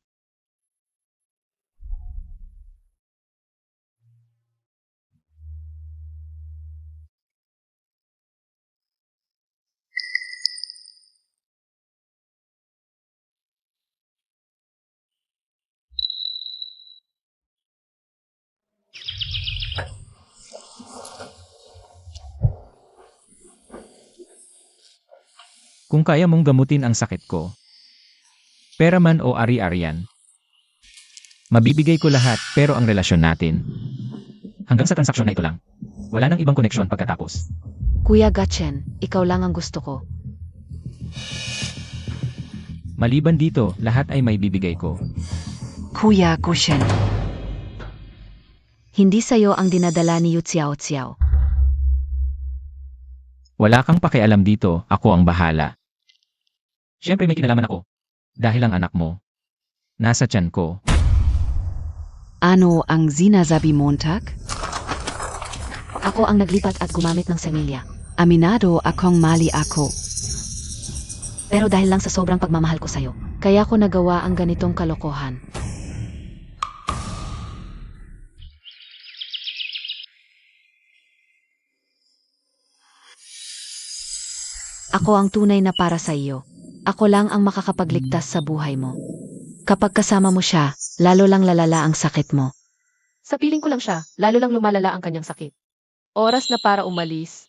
[SPEAKER 3] Kung kaya mong gamutin ang sakit ko, pera man o ari-arian, mabibigay ko lahat pero ang relasyon natin. Hanggang sa transaksyon na ito lang. Wala nang ibang koneksyon pagkatapos.
[SPEAKER 4] Kuya Gatchen, ikaw lang ang gusto ko.
[SPEAKER 3] Maliban dito, lahat ay may bibigay ko.
[SPEAKER 5] Kuya Guchen.
[SPEAKER 4] Hindi sa'yo ang dinadala ni Yu Xiao.
[SPEAKER 3] Wala kang pakialam dito, ako ang bahala. Siyempre may kinalaman ako. Dahil ang anak mo, nasa tiyan ko.
[SPEAKER 5] Ano ang sinasabi Montag?
[SPEAKER 4] Ako ang naglipat at gumamit ng semilya. Aminado akong mali ako. Pero dahil lang sa sobrang pagmamahal ko sa'yo, kaya ko nagawa ang ganitong kalokohan. Ako ang tunay na para sa iyo. Ako lang ang makakapagligtas sa buhay mo. Kapag kasama mo siya, lalo lang lalala ang sakit mo.
[SPEAKER 2] Sa piling ko lang siya, lalo lang lumalala ang kanyang sakit. Oras na para umalis.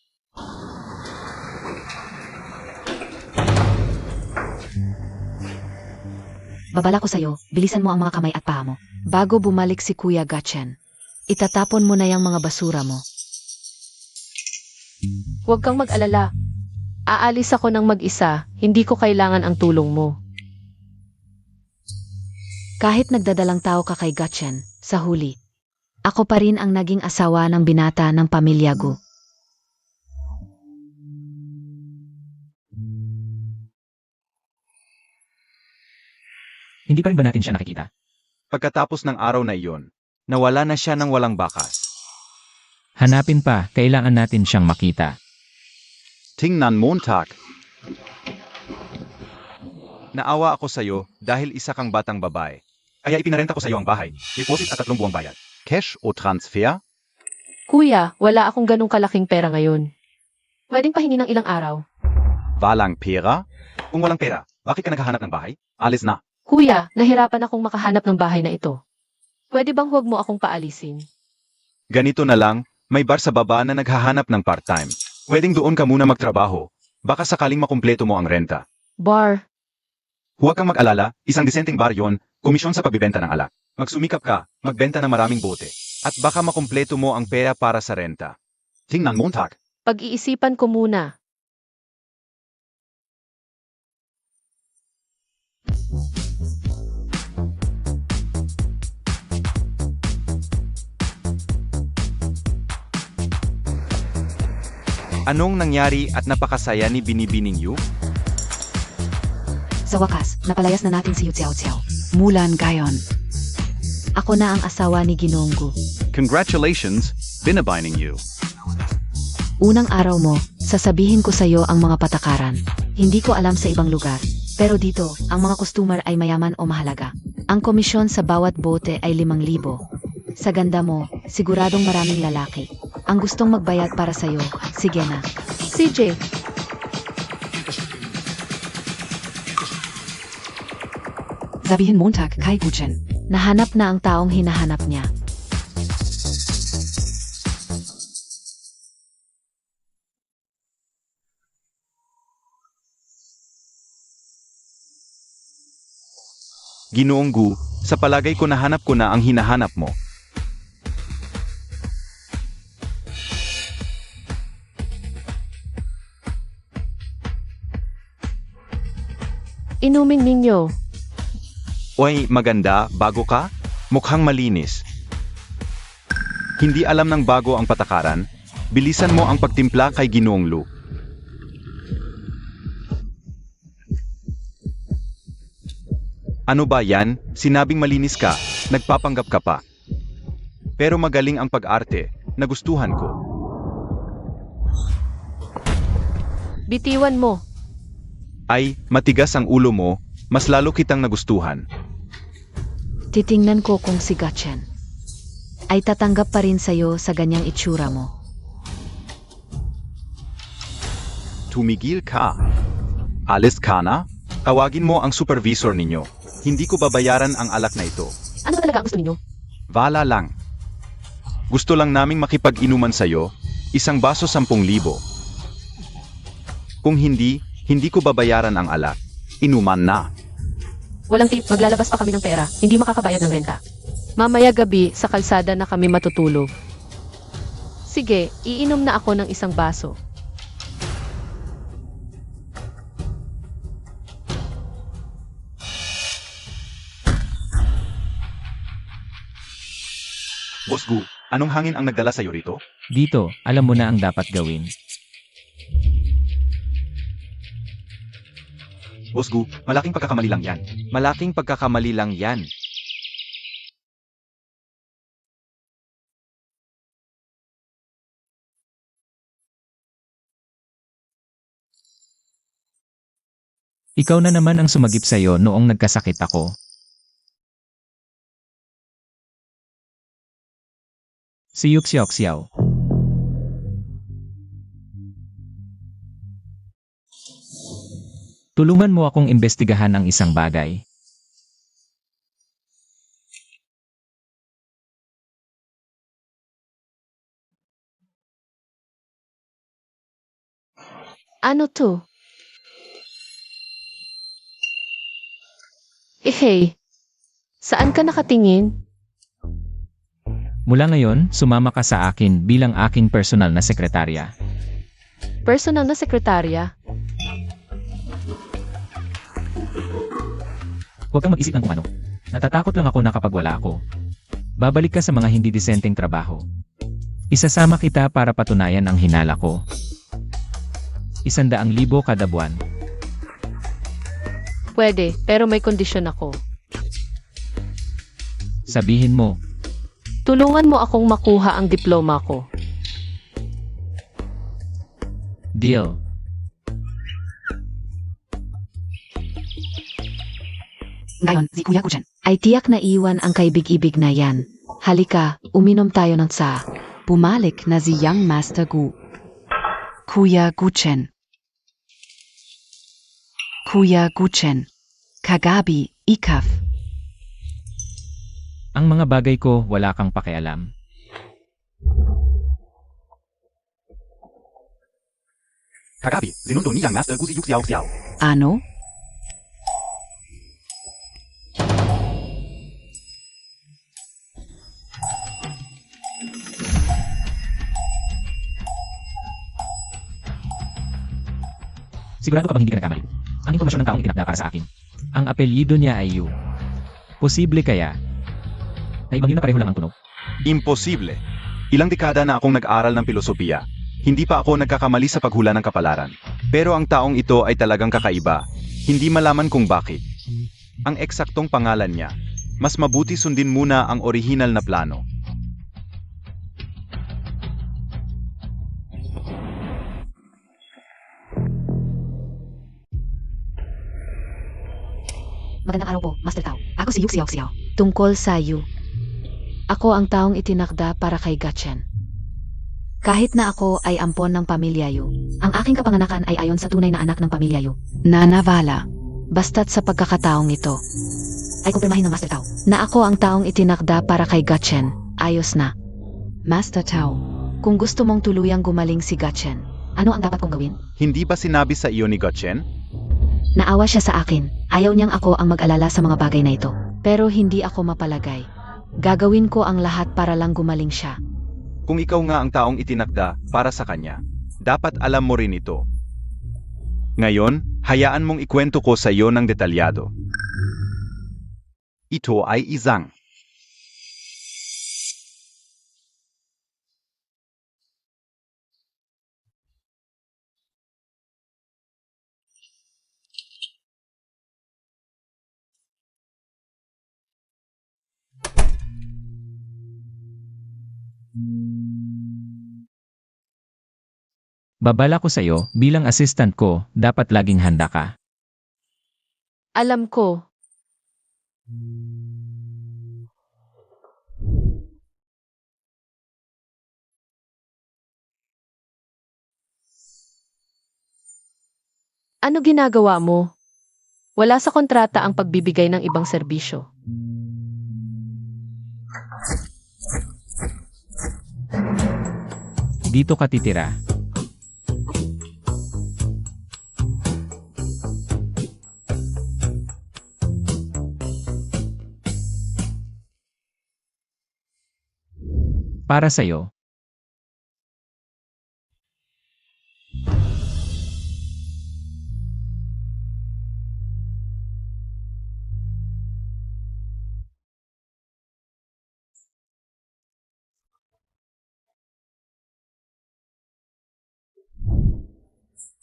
[SPEAKER 4] Babala ko sa'yo, bilisan mo ang mga kamay at paa mo. Bago bumalik si Kuya Gatchen, itatapon mo na yung mga basura mo.
[SPEAKER 2] Huwag kang mag-alala. Aalis ako ng mag-isa, hindi ko kailangan ang tulong mo.
[SPEAKER 4] Kahit nagdadalang tao ka kay Gatchen, sa huli, ako pa rin ang naging asawa ng binata ng pamilya Gu.
[SPEAKER 3] Hindi pa rin ba natin siya nakikita?
[SPEAKER 1] Pagkatapos ng araw na iyon, nawala na siya ng walang bakas.
[SPEAKER 3] Hanapin pa, kailangan natin siyang makita.
[SPEAKER 1] Tingnan Montag. Naawa ako sa'yo dahil isa kang batang babae. Kaya ipinarenta ko sa'yo ang bahay, deposit at 3 buwang bayad. Cash o transfer?
[SPEAKER 2] Kuya, wala akong ganong kalaking pera ngayon. Pwedeng pahingi ng ilang araw.
[SPEAKER 1] Walang pera? Kung walang pera, bakit ka naghahanap ng bahay? Alis na.
[SPEAKER 2] Kuya, nahirapan akong makahanap ng bahay na ito. Pwede bang huwag mo akong paalisin?
[SPEAKER 1] Ganito na lang, may bar sa baba na naghahanap ng part-time. Pwedeng doon ka muna magtrabaho. Baka sakaling makumpleto mo ang renta.
[SPEAKER 2] Bar.
[SPEAKER 1] Huwag kang mag-alala, isang disenteng bar yon, komisyon sa pagbibenta ng alak. Magsumikap ka, magbenta ng maraming bote. At baka makumpleto mo ang pera para sa renta. Tingnan Montag.
[SPEAKER 2] Pag-iisipan ko muna.
[SPEAKER 1] Anong nangyari at napakasaya ni Binibining Yu?
[SPEAKER 4] Sa wakas, napalayas na natin si Yu Xiao Xiao. Mulan gayon. Ako na ang asawa ni Ginoong Gu.
[SPEAKER 1] Congratulations, Binibining Yu.
[SPEAKER 4] Unang araw mo, sasabihin ko sa'yo ang mga patakaran. Hindi ko alam sa ibang lugar. Pero dito, ang mga customer ay mayaman o mahalaga. Ang komisyon sa bawat bote ay 5,000. Sa ganda mo, siguradong maraming lalaki. Ang gustong magbayad para sa'yo, sige na.
[SPEAKER 2] CJ,
[SPEAKER 5] Sabihin Montag kay Guchen.
[SPEAKER 4] Nahanap na ang taong hinahanap niya.
[SPEAKER 1] Ginoong Gu, sa palagay ko nahanap ko na ang hinahanap mo.
[SPEAKER 2] inumin ninyo.
[SPEAKER 1] Oy, maganda, bago ka? Mukhang malinis. Hindi alam ng bago ang patakaran? Bilisan mo ang pagtimpla kay Ginoong Lu. Ano ba yan? Sinabing malinis ka, nagpapanggap ka pa. Pero magaling ang pag-arte, nagustuhan ko.
[SPEAKER 2] Bitiwan mo.
[SPEAKER 1] Ay, matigas ang ulo mo, mas lalo kitang nagustuhan.
[SPEAKER 4] Titingnan ko kung si Gatchen ay tatanggap pa rin sa'yo sa ganyang itsura mo.
[SPEAKER 1] Tumigil ka. Alis ka na? Tawagin mo ang supervisor ninyo. Hindi ko babayaran ang alak na ito.
[SPEAKER 2] Ano talaga ang gusto ninyo?
[SPEAKER 1] Vala lang. Gusto lang naming makipag-inuman sa'yo, isang baso 10,000. Kung hindi, hindi ko babayaran ang alak. Inuman na.
[SPEAKER 2] Walang tip, maglalabas pa kami ng pera, hindi makakabayad ng renta. Mamaya gabi, sa kalsada na kami matutulog. Sige, iinom na ako ng isang baso.
[SPEAKER 1] Boss Gu, anong hangin ang nagdala sa'yo rito?
[SPEAKER 3] Dito, alam mo na ang dapat gawin.
[SPEAKER 1] Boss Gu, malaking pagkakamali lang yan. Malaking pagkakamali lang yan.
[SPEAKER 3] Ikaw na naman ang sumagip sa'yo noong nagkasakit ako. Siyuk siyok siyaw. Tulungan mo akong imbestigahan ang isang bagay.
[SPEAKER 2] Ano to? Hey, saan ka nakatingin?
[SPEAKER 3] Mula ngayon, sumama ka sa akin bilang aking personal na sekretarya.
[SPEAKER 2] Personal na sekretarya?
[SPEAKER 3] Huwag kang mag-isip ng kung ano. Natatakot lang ako na kapag wala ako. Babalik ka sa mga hindi disenteng trabaho. Isasama kita para patunayan ang hinala ko. 100,000 kada buwan.
[SPEAKER 2] Pwede, pero may kondisyon ako.
[SPEAKER 3] Sabihin mo,
[SPEAKER 2] Tulungan mo akong makuha ang diploma ko.
[SPEAKER 3] deal.
[SPEAKER 5] Ngayon, si Kuya Kuchen.
[SPEAKER 4] Ay tiyak na iwan ang kaibig-ibig na yan. Halika, uminom tayo ng tsa. Bumalik na si Young Master Gu.
[SPEAKER 5] Kuya Kuchen. Kuya Kuchen. Kagabi, ikaf.
[SPEAKER 3] Ang mga bagay ko wala kang pakialam.
[SPEAKER 1] Kagabi, sinundo ni Young Master Gu si Yuk Xiao Xiao.
[SPEAKER 5] Ano?
[SPEAKER 3] Sigurado ka bang hindi ka nagkamali? Ang impormasyon ng taong itinakda para sa akin. Ang apelyido niya ay Yu. Posible kaya na ibang yun na pareho lang ang tunog?
[SPEAKER 1] Imposible. Ilang dekada na akong nag-aral ng filosofiya. Hindi pa ako nagkakamali sa paghula ng kapalaran. Pero ang taong ito ay talagang kakaiba. Hindi malaman kung bakit. Ang eksaktong pangalan niya. Mas mabuti sundin muna ang orihinal na plano.
[SPEAKER 5] Magandang araw po, Master Tao. Ako si Yuk Xiao Xiao.
[SPEAKER 4] Tungkol sa Yu. Ako ang taong itinakda para kay Gatchen. Kahit na ako ay ampon ng pamilya Yu,
[SPEAKER 5] Ang aking kapanganakan ay ayon sa tunay na anak ng pamilya Yu.
[SPEAKER 4] nanavala. Basta't sa pagkakataong ito,
[SPEAKER 5] Ay kumpirmahin ng Master Tao.
[SPEAKER 4] na ako ang taong itinakda para kay Gatchen, ayos na.
[SPEAKER 5] Master Tao.
[SPEAKER 4] Kung gusto mong tuluyang gumaling si Gatchen,
[SPEAKER 5] Ano ang dapat kong gawin?
[SPEAKER 1] Hindi ba sinabi sa iyo ni Gotchen?
[SPEAKER 5] Naawa siya sa akin. Ayaw niyang ako ang mag-alala sa mga bagay na ito.
[SPEAKER 4] pero hindi ako mapalagay. Gagawin ko ang lahat para lang gumaling siya.
[SPEAKER 1] Kung ikaw nga ang taong itinakda para sa kanya, dapat alam mo rin ito. Ngayon, hayaan mong ikwento ko sa iyo ng detalyado. Ito ay Izang.
[SPEAKER 3] Babala ko sa'yo, bilang assistant ko, dapat laging handa ka.
[SPEAKER 2] Alam ko. Ano ginagawa mo? Wala sa kontrata ang pagbibigay ng ibang serbisyo.
[SPEAKER 3] Dito ka titira. Para sa'yo.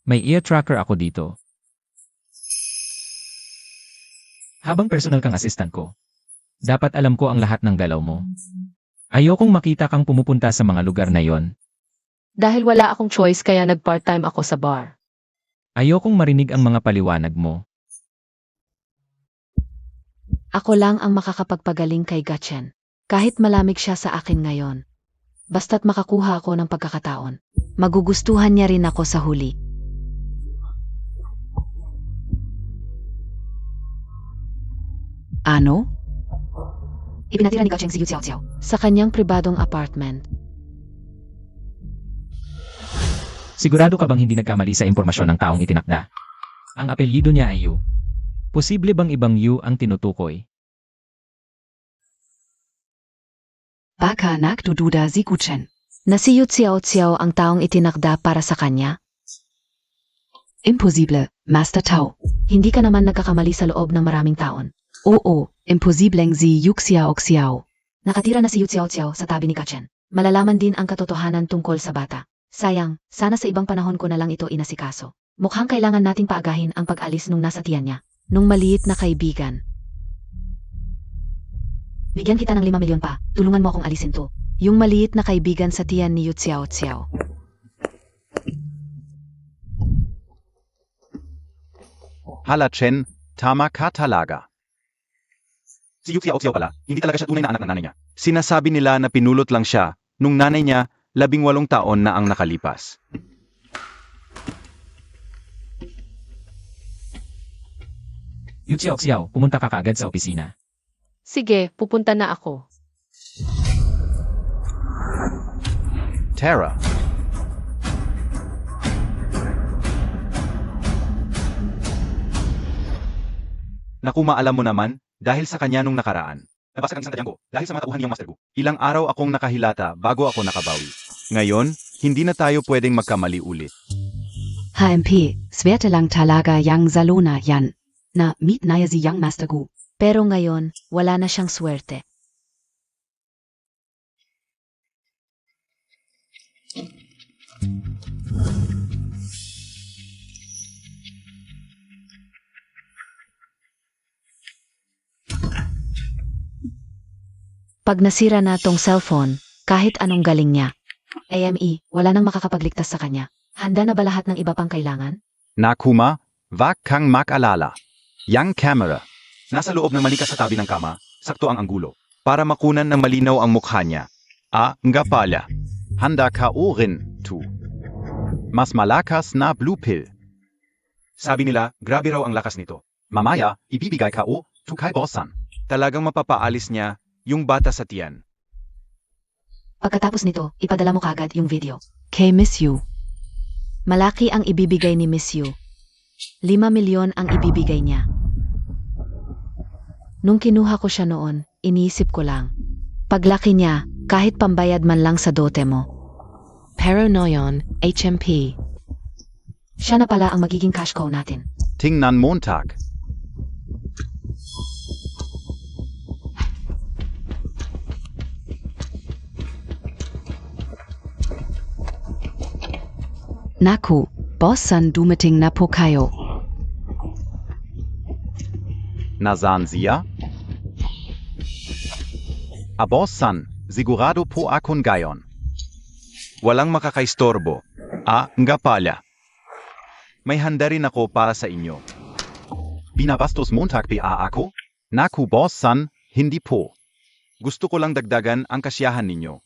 [SPEAKER 3] May ear tracker ako dito. Habang personal kang assistant ko, dapat alam ko ang lahat ng galaw mo. Ayokong makita kang pumupunta sa mga lugar na yon.
[SPEAKER 2] Dahil wala akong choice kaya nag-part-time ako sa bar.
[SPEAKER 3] Ayokong marinig ang mga paliwanag mo.
[SPEAKER 4] Ako lang ang makakapagpagaling kay Gachen. Kahit malamig siya sa akin ngayon. Basta't makakuha ako ng pagkakataon. Magugustuhan niya rin ako sa huli. Ano?
[SPEAKER 5] Ipinatira ni Gacheng si Yu Xiao Xiao.
[SPEAKER 4] Sa kanyang pribadong apartment.
[SPEAKER 3] Sigurado ka bang hindi nagkamali sa impormasyon ng taong itinakda? Ang apelyido niya ay Yu. Posible bang ibang Yu ang tinutukoy?
[SPEAKER 5] Baka nagdududa si Guchen.
[SPEAKER 4] Na si Yu Xiao Xiao ang taong itinakda para sa kanya?
[SPEAKER 5] Imposible, Master Tao.
[SPEAKER 4] Hindi ka naman nagkakamali sa loob ng maraming taon.
[SPEAKER 5] Oo, imposibleng si Yu Xiao Xiao.
[SPEAKER 4] Nakatira na si Yu Xiao Xiao sa tabi ni Gachen. Malalaman din ang katotohanan tungkol sa bata. Sayang, sana sa ibang panahon ko na lang ito inasikaso. Mukhang kailangan nating paagahin ang pag-alis nung nasa tiyan niya. Nung maliit na kaibigan.
[SPEAKER 5] Bigyan kita ng 5 milyon pa. Tulungan mo akong alisin to.
[SPEAKER 4] Yung maliit na kaibigan sa tiyan ni Yu Xiao Xiao.
[SPEAKER 1] Hala Chen, tama ka talaga. Si Yu Xiao Xiao pala, hindi talaga siya tunay na anak ng nanay niya. Sinasabi nila na pinulot lang siya nung nanay niya 18 taon na ang nakalipas.
[SPEAKER 3] Yu Xiao Xiao, pumunta ka kaagad sa opisina.
[SPEAKER 2] Sige, pupunta na ako.
[SPEAKER 1] Tara. Naku, maalam mo naman, dahil sa kanya nung nakaraan. Nabasag ang isang tadyang ko, dahil sa mga tauhan niyang Master Gu. Ilang araw akong nakahilata bago ako nakabawi. Ngayon, hindi na tayo pwedeng magkamali ulit.
[SPEAKER 5] HMP, swerte lang talaga yang Salona yan. Na meet naya si yang Master Gu.
[SPEAKER 4] Pero ngayon, wala na siyang swerte. Pag nasira na tong cellphone, kahit anong galing niya. AME, wala nang makakapagligtas sa kanya. Handa na ba lahat ng iba pang kailangan?
[SPEAKER 1] Nakuma, wag kang mag-alala. Yang camera. Nasa loob ng malikas sa tabi ng kama, sakto ang anggulo. Para makunan ng malinaw ang mukha niya. Nga pala. Handa ka o rin, tu. Mas malakas na blue pill. Sabi nila, grabe raw ang lakas nito. Mamaya, ibibigay ka o, tu kay bossan. Talagang mapapaalis niya yung bata sa tiyan.
[SPEAKER 5] Pagkatapos nito, ipadala mo kagad yung video.
[SPEAKER 4] Kay Miss Yu. Malaki ang ibibigay ni Miss Yu. 5 milyon ang ibibigay niya. Nung kinuha ko siya noon, iniisip ko lang. Paglaki niya, kahit pambayad man lang sa dote mo.
[SPEAKER 5] Pero noyon, HMP. Siya na pala ang magiging cash cow natin.
[SPEAKER 1] Tingnan Montag.
[SPEAKER 5] Naku, bossan dumating na po kayo.
[SPEAKER 1] Nasaan siya? Abossan, sigurado po akong gayon. Walang makakaistorbo. Nga pala. May handa rin ako para sa inyo. Binabastos Montag pa ako? Naku bossan, hindi po. Gusto ko lang dagdagan ang kasiyahan ninyo.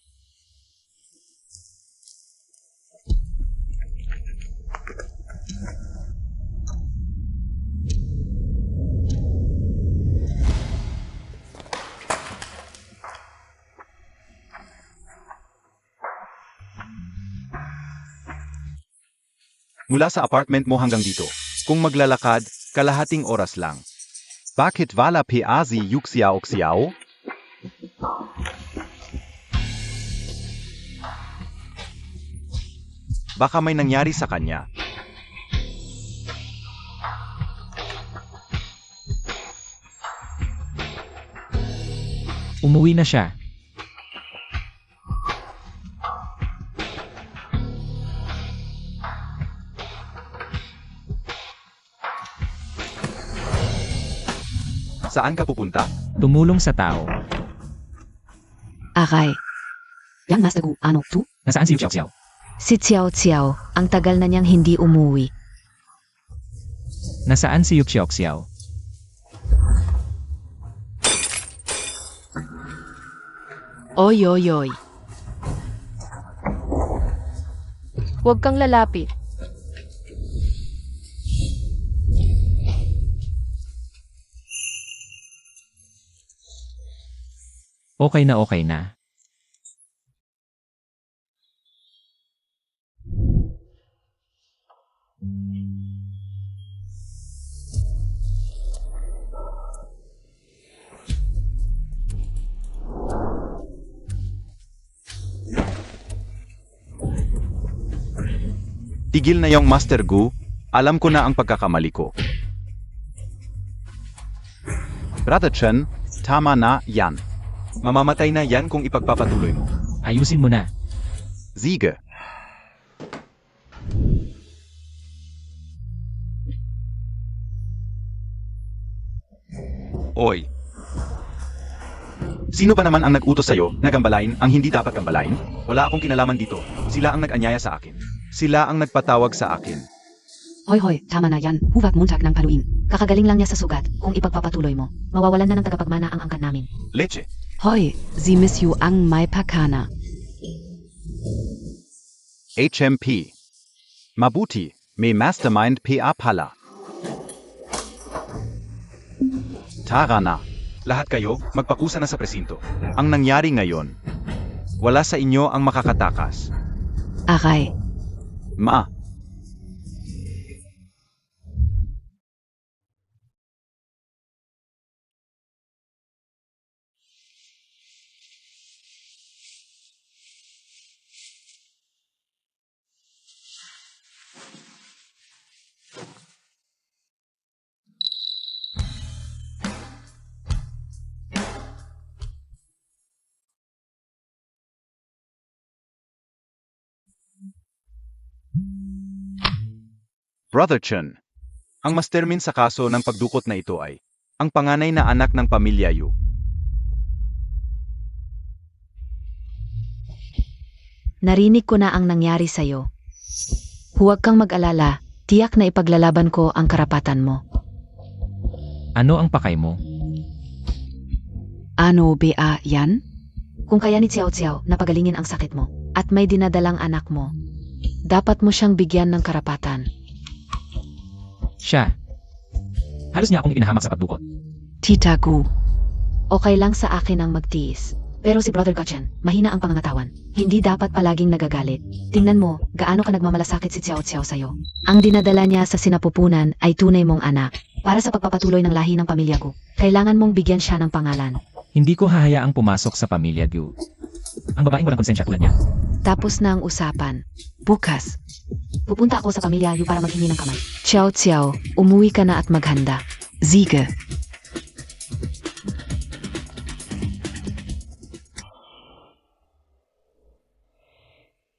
[SPEAKER 1] Mula sa apartment mo hanggang dito. Kung maglalakad, kalahating oras lang. Bakit wala pa si Yu Xiao Xiao? Baka may nangyari sa kanya.
[SPEAKER 3] Umuwi na siya.
[SPEAKER 1] Saan ka pupunta?
[SPEAKER 3] Tumulong sa tao.
[SPEAKER 4] Aray,
[SPEAKER 5] Yang Master Gu, ano, tu?
[SPEAKER 3] Nasaan si Yu Xiao Xiao?
[SPEAKER 4] si Xiao Xiao, ang tagal na niyang hindi umuwi.
[SPEAKER 3] Nasaan si Yu Xiao Xiao?
[SPEAKER 5] Oi oi oi.
[SPEAKER 2] Huwag kang lalapit.
[SPEAKER 3] Okay na okay na.
[SPEAKER 1] Tigil na yung Master Gu, alam ko na ang pagkakamali ko. Brother Chen, tama na yan. Mamamatay na yan kung ipagpapatuloy mo.
[SPEAKER 3] Ayusin mo na.
[SPEAKER 1] Sige. Oy. Sino ba naman ang nag-utos sa'yo na gambalain ang hindi dapat gambalain? Wala akong kinalaman dito. Sila ang nag-anyaya sa akin. Sila ang nagpatawag sa akin.
[SPEAKER 5] Hoy hoy, tama na yan. Huwag muntag ng paluin.
[SPEAKER 4] Kakagaling lang niya sa sugat. Kung ipagpapatuloy mo, mawawalan na ng tagapagmana ang angkan namin.
[SPEAKER 1] Leche.
[SPEAKER 5] Hoy, Sie miss you ang my pakana.
[SPEAKER 1] HMP. Mabuti, may mastermind PA pala. Tara na. Lahat kayo, magpakusa na sa presinto. Ang nangyari ngayon, wala sa inyo ang makakatakas.
[SPEAKER 5] Aray.
[SPEAKER 1] Ma. Brother Chen, ang mastermind sa kaso ng pagdukot na ito ay ang panganay na anak ng pamilya Yu.
[SPEAKER 4] Narinig ko na ang nangyari sa'yo. Huwag kang mag-alala, tiyak na ipaglalaban ko ang karapatan mo.
[SPEAKER 3] Ano ang pakay mo?
[SPEAKER 5] Ano ba yan?
[SPEAKER 4] Kung kaya ni Xiao Xiao na pagalingin ang sakit mo at may dinadalang anak mo, dapat mo siyang bigyan ng karapatan.
[SPEAKER 3] Siya. Halos niya akong ipinahamak sa pagdukot.
[SPEAKER 5] Tita Gu.
[SPEAKER 4] Okay lang sa akin ang magtiis. Pero si Brother Gotchen, mahina ang pangangatawan. Hindi dapat palaging nagagalit. Tingnan mo, gaano ka nagmamalasakit si Xiao Xiao sa'yo. Ang dinadala niya sa sinapupunan ay tunay mong anak. Para sa pagpapatuloy ng lahi ng pamilya ko, kailangan mong bigyan siya ng pangalan.
[SPEAKER 3] Hindi ko hahayaang pumasok sa pamilya Gu. Ang babaeng walang konsensya tulad niya.
[SPEAKER 4] Tapos na ang usapan.
[SPEAKER 5] Bukas.
[SPEAKER 4] Pupunta ako sa pamilya Yu para maghingi ng kamay. Xiao Xiao, umuwi ka na at maghanda.
[SPEAKER 5] Siege.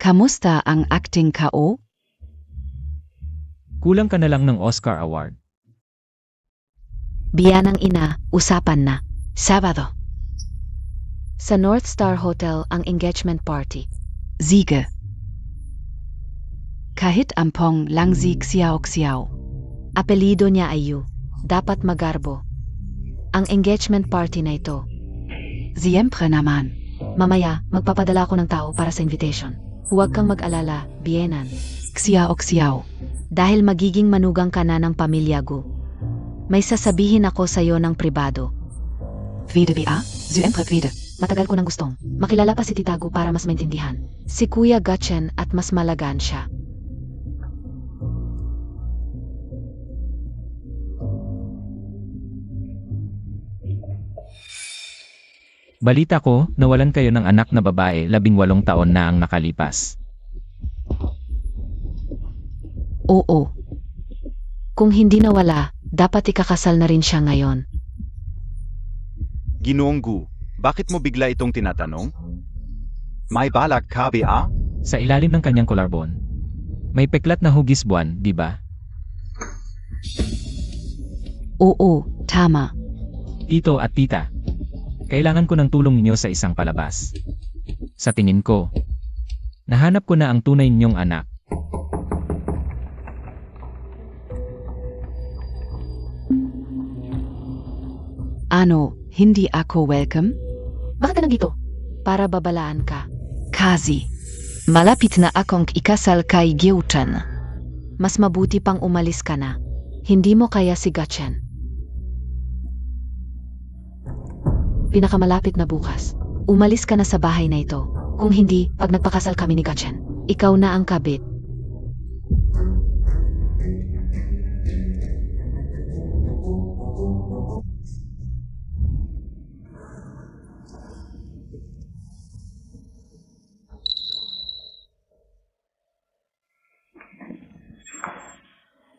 [SPEAKER 5] Kamusta ang acting KO?
[SPEAKER 3] Kulang ka na lang ng Oscar Award.
[SPEAKER 4] Biyanang ina, usapan na.
[SPEAKER 5] Sabado.
[SPEAKER 4] Sa North Star Hotel ang engagement party.
[SPEAKER 5] Siege. Kahit ampong lang si Xiao Xiao.
[SPEAKER 4] Apelido niya ay Yu. Dapat magarbo. Ang engagement party na ito.
[SPEAKER 5] Siyempre naman.
[SPEAKER 4] Mamaya, magpapadala ko ng tao para sa invitation. Huwag kang mag-alala, Bienan.
[SPEAKER 5] Xiao Xiao.
[SPEAKER 4] Dahil magiging manugang ka na ng pamilya Gu. May sasabihin ako sa'yo ng pribado.
[SPEAKER 5] Vede ba? Siyempre vede.
[SPEAKER 4] Matagal ko nang gustong makilala pa si Tita Gu para mas maintindihan. Si Kuya Gotchen at mas malagaan siya.
[SPEAKER 3] Balita ko, nawalan kayo ng anak na babae 18 taon na ang nakalipas.
[SPEAKER 4] Oo. Kung hindi nawala, dapat ikakasal na rin siya ngayon.
[SPEAKER 1] Ginoong Gu, bakit mo bigla itong tinatanong? May balak ka ba?
[SPEAKER 3] Sa ilalim ng kanyang collarbone. May peklat na hugis buwan, di ba?
[SPEAKER 5] Oo, tama.
[SPEAKER 3] Tito at tita. Kailangan ko ng tulong ninyo sa isang palabas. Sa tingin ko, nahanap ko na ang tunay ninyong anak.
[SPEAKER 5] Ano, hindi ako welcome?
[SPEAKER 2] Bakit ka nandito?
[SPEAKER 4] para babalaan ka.
[SPEAKER 5] Kasi, malapit na akong ikasal kay Gyuchen.
[SPEAKER 4] Mas mabuti pang umalis ka na. Hindi mo kaya si Gachen. Pinakamalapit na bukas. Umalis ka na sa bahay na ito. Kung hindi, pag nagpakasal kami ni Gachen, ikaw na ang kabit.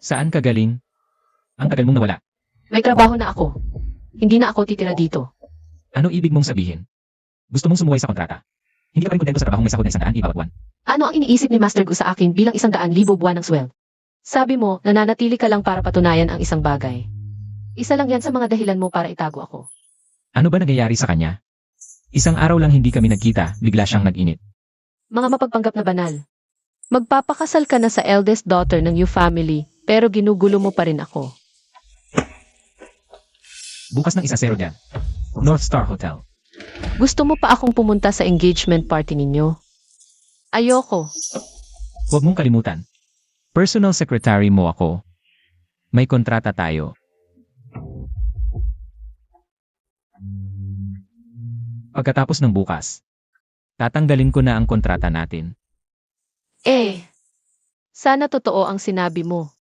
[SPEAKER 3] Saan ka galing? Ang tagal mong nawala.
[SPEAKER 2] May trabaho na ako. Hindi na ako titira dito.
[SPEAKER 3] Ano ibig mong sabihin? Gusto mong sumuway sa kontrata? Hindi ka pa rin kontento sa trabahong may sahod na 100,000 bawat buwan.
[SPEAKER 2] Ano ang iniisip ni Master Gu sa akin bilang 100,000 buwan ng sweldo? Sabi mo, nananatili ka lang para patunayan ang isang bagay. Isa lang yan sa mga dahilan mo para itago ako.
[SPEAKER 3] Ano ba nangyayari sa kanya? Isang araw lang hindi kami nagkita, bigla siyang nag-init.
[SPEAKER 2] Mga mapagpanggap na banal. Magpapakasal ka na sa eldest daughter ng Yu family, pero ginugulo mo pa rin ako.
[SPEAKER 3] Bukas ng 1-0 dyan. North Star Hotel.
[SPEAKER 2] Gusto mo pa akong pumunta sa engagement party ninyo? Ayoko.
[SPEAKER 3] Huwag mong kalimutan. Personal secretary mo ako. May kontrata tayo. Pagkatapos ng bukas, tatanggalin ko na ang kontrata natin.
[SPEAKER 2] Sana totoo ang sinabi mo.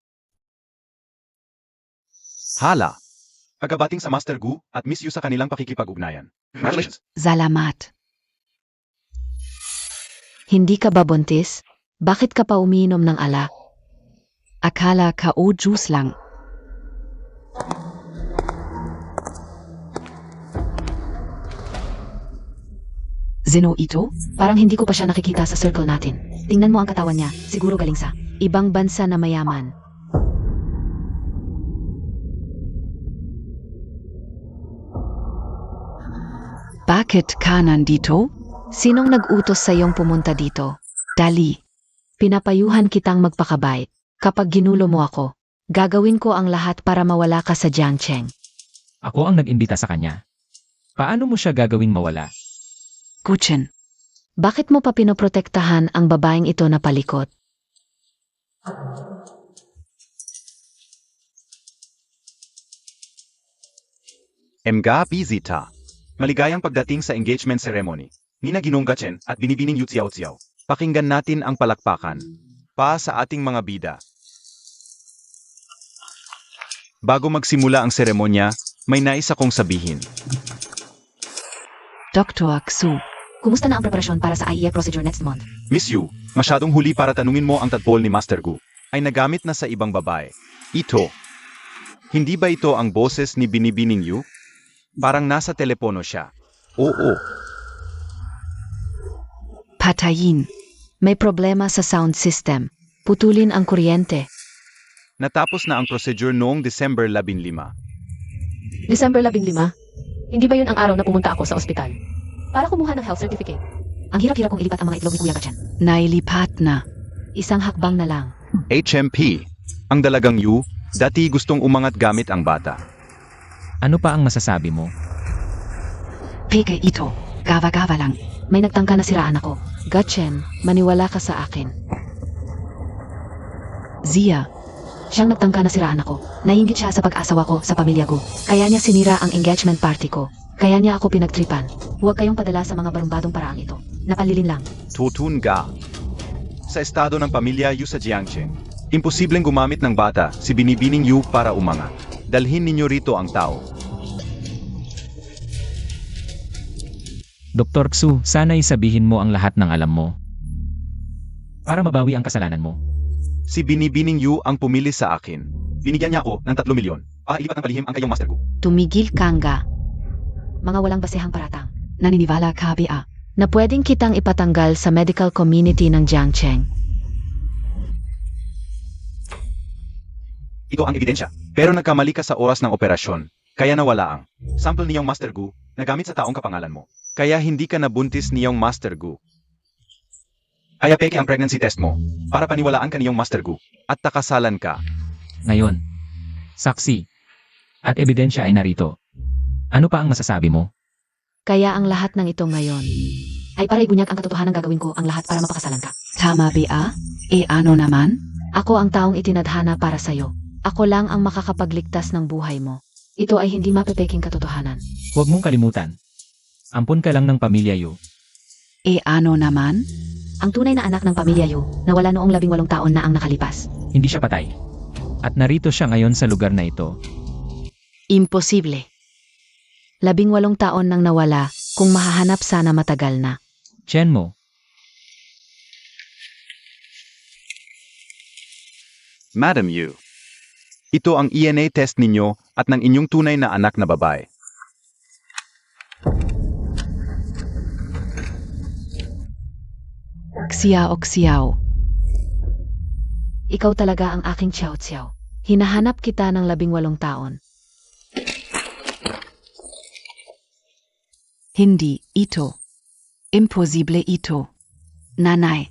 [SPEAKER 1] Hala! Pagkabating sa Master Gu at Miss Yu sa kanilang pakikipag-ugnayan. Congratulations!
[SPEAKER 5] Salamat.
[SPEAKER 4] Hindi ka ba buntis? Bakit ka pa umiinom ng alak?
[SPEAKER 5] Akala ka o juice lang. Sino ito?
[SPEAKER 4] Parang hindi ko pa siya nakikita sa circle natin. Tingnan mo ang katawan niya. Siguro galing sa ibang bansa na mayaman.
[SPEAKER 5] Bakit ka nandito?
[SPEAKER 4] Sinong nag-utos sa iyong pumunta dito?
[SPEAKER 5] Dali.
[SPEAKER 4] Pinapayuhan kitang magpakabait. Kapag ginulo mo ako, gagawin ko ang lahat para mawala ka sa Jiangcheng.
[SPEAKER 3] Ako ang nag-imbita sa kanya. Paano mo siya gagawing mawala?
[SPEAKER 5] Guchen.
[SPEAKER 4] Bakit mo pa pinoprotektahan ang babaeng ito na palikot?
[SPEAKER 1] Mga bisita. Maligayang pagdating sa engagement ceremony. Nina Ginong Gachen at binibining Yu Xiao Xiao. Pakinggan natin ang palakpakan. Pa sa ating mga bida. Bago magsimula ang seremonya, may nais akong sabihin.
[SPEAKER 5] Dr. Xu.
[SPEAKER 4] Kumusta na ang preparasyon para sa IEF procedure next month?
[SPEAKER 1] Miss Yu, masyadong huli para tanungin mo ang tadpole ni Master Gu. Ay nagamit na sa ibang babae. Ito. Hindi ba ito ang boses ni Binibining Yu? Parang nasa telepono siya. Oo.
[SPEAKER 5] Patayin.
[SPEAKER 4] May problema sa sound system. Putulin ang kuryente.
[SPEAKER 1] Natapos na ang procedure noong December 15.
[SPEAKER 2] December 15? Hindi ba yun ang araw na pumunta ako sa ospital? Para kumuha ng health certificate.
[SPEAKER 4] Ang hirap-hirap kong ilipat ang mga itlog ni Kuya Gachen.
[SPEAKER 5] Nailipat na.
[SPEAKER 4] Isang hakbang na lang.
[SPEAKER 1] HMP. Ang dalagang Yu, dati gustong umangat gamit ang bata.
[SPEAKER 3] Ano pa ang masasabi mo?
[SPEAKER 5] Peke ito. Gawa-gawa lang.
[SPEAKER 4] May nagtangka na siraan ako. Gachen, maniwala ka sa akin.
[SPEAKER 5] Zia.
[SPEAKER 4] Siyang nagtangka na siraan ako. Nainggit siya sa pag-asawa ko sa pamilya ko. Kaya niya sinira ang engagement party ko. Kaya niya ako pinagtripan. Huwag kayong padala sa mga barumbadong paraang ito. Napalilin lang.
[SPEAKER 1] Tutun ga. Sa estado ng pamilya Yu sa Jiangcheng, imposibleng gumamit ng bata si Binibining Yu para umangat. Dalhin ninyo rito ang tao.
[SPEAKER 3] Dr. Xu, sana'y sabihin mo ang lahat ng alam mo. Para mabawi ang kasalanan mo.
[SPEAKER 1] Si Binibining Yu ang pumili sa akin. Binigyan niya ako ng 3 milyon. Ilipat ng palihim ang kayong Master Gu.
[SPEAKER 4] Tumigil kang ga. Mga walang basehang paratang.
[SPEAKER 5] Naniniwala ka ba?
[SPEAKER 4] Na pwedeng kitang ipatanggal sa medical community ng Jiangcheng.
[SPEAKER 1] Ito ang ebidensya. Pero nagkamali ka sa oras ng operasyon. Kaya nawala ang sample niyong Master Gu na gamit sa taong kapangalan mo. Kaya hindi ka nabuntis niyong Master Gu. Kaya peke ang pregnancy test mo para paniwalaan ka niyong Master Gu at takasalan ka.
[SPEAKER 3] Ngayon, saksi at ebidensya ay narito. Ano pa ang masasabi mo?
[SPEAKER 4] Kaya ang lahat ng ito ngayon ay para ibunyag ang katotohanan, gagawin ko ang lahat para mapakasalan ka.
[SPEAKER 5] Tama ba? Ano naman?
[SPEAKER 4] Ako ang taong itinadhana para sa'yo. Ako lang ang makakapagligtas ng buhay mo. Ito ay hindi mapepeking katotohanan.
[SPEAKER 3] Huwag mong kalimutan. Ampun ka lang ng pamilya Yu.
[SPEAKER 5] Ano naman?
[SPEAKER 4] Ang tunay na anak ng pamilya Yu, nawala noong 18 taon na ang nakalipas.
[SPEAKER 3] Hindi siya patay. At narito siya ngayon sa lugar na ito.
[SPEAKER 4] Imposible. 18 taon nang nawala, kung mahahanap sana matagal na.
[SPEAKER 3] Chen mo.
[SPEAKER 1] Madam Yu. Ito ang ENA test ninyo at ng inyong tunay na anak na babae.
[SPEAKER 5] Xiao.
[SPEAKER 4] Ikaw talaga ang aking Xiao Xiao. Hinahanap kita ng 18 taon.
[SPEAKER 5] Hindi, ito. Imposible ito. Nanay.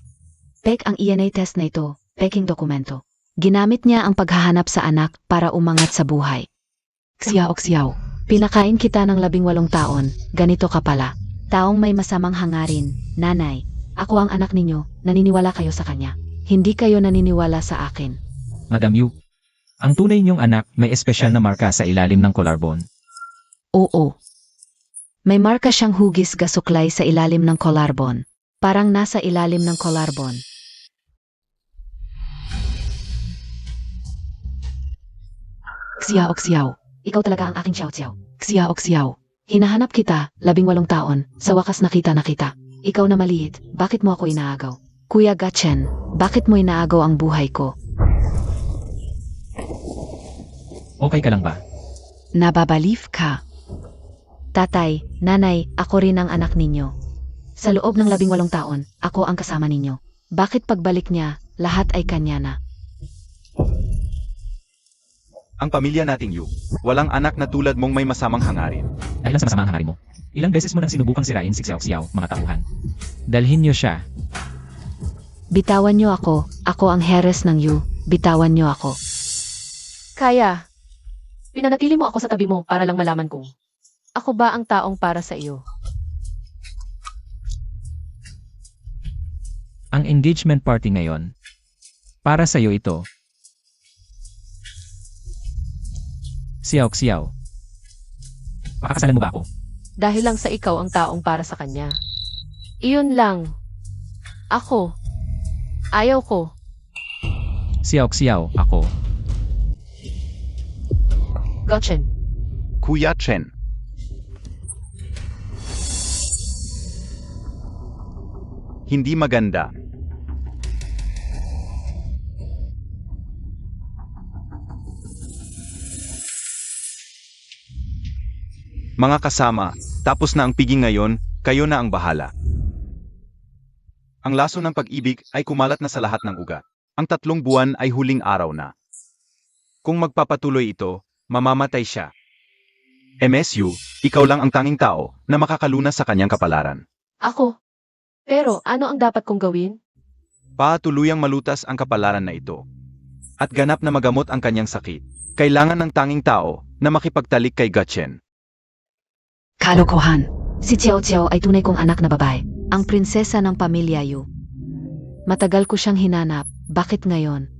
[SPEAKER 4] Pek ang ENA test na ito, peking dokumento. Ginamit niya ang paghahanap sa anak para umangat sa buhay.
[SPEAKER 5] Xiao.
[SPEAKER 4] Pinakain kita ng 18 taon, ganito ka pala. Taong may masamang hangarin, nanay. Ako ang anak ninyo, naniniwala kayo sa kanya. Hindi kayo naniniwala sa akin.
[SPEAKER 3] Madam Yu. Ang tunay niyong anak may espesyal na marka sa ilalim ng collarbone.
[SPEAKER 4] Oo. May marka siyang hugis gasuklay sa ilalim ng collarbone. Parang nasa ilalim ng collarbone.
[SPEAKER 5] Xiao.
[SPEAKER 4] Ikaw talaga ang aking Xiao Xiao.
[SPEAKER 5] Xiao.
[SPEAKER 4] Hinahanap kita, 18 taon, sa wakas nakita na kita. Ikaw na maliit, bakit mo ako inaagaw? Kuya Gachen, bakit mo inaagaw ang buhay ko?
[SPEAKER 3] Okay ka lang ba?
[SPEAKER 5] Nababalief ka.
[SPEAKER 4] Tatay, nanay, ako rin ang anak ninyo. Sa loob ng 18 taon, ako ang kasama ninyo. Bakit pagbalik niya, lahat ay kanya na?
[SPEAKER 1] Ang pamilya nating Yu, walang anak na tulad mong may masamang hangarin.
[SPEAKER 3] Dahil lang sa masamang hangarin mo. Ilang beses mo nang sinubukang sirain si Xiao, mga tauhan. Dalhin niyo siya.
[SPEAKER 4] Bitawan niyo ako ang heres ng Yu, bitawan niyo ako. Kaya, pinanatili mo ako sa tabi mo para lang malaman kung ako ba ang taong para sa iyo.
[SPEAKER 3] Ang engagement party ngayon. Para sa'yo ito. Xiao. Pakakasalan mo ba ako?
[SPEAKER 2] Dahil lang sa ikaw ang taong para sa kanya. Iyon lang. Ako. Ayaw ko.
[SPEAKER 3] Xiao, ako.
[SPEAKER 2] Gotchen.
[SPEAKER 1] Kuya Chen. Hindi maganda. Mga kasama, tapos na ang piging ngayon, kayo na ang bahala. Ang laso ng pag-ibig ay kumalat na sa lahat ng ugat. Ang 3 buwan ay huling araw na. Kung magpapatuloy ito, mamamatay siya. MSU, ikaw lang ang tanging tao na makakalunas sa kanyang kapalaran.
[SPEAKER 2] Ako. Pero ano ang dapat kong gawin?
[SPEAKER 1] Patuluyang malutas ang kapalaran na ito. At ganap na magamot ang kanyang sakit. Kailangan ng tanging tao na makipagtalik kay Gachen.
[SPEAKER 5] Kalokohan.
[SPEAKER 4] Si Xiao Xiao ay tunay kong anak na babae, ang prinsesa ng pamilya Yu. Matagal ko siyang hinanap, bakit ngayon?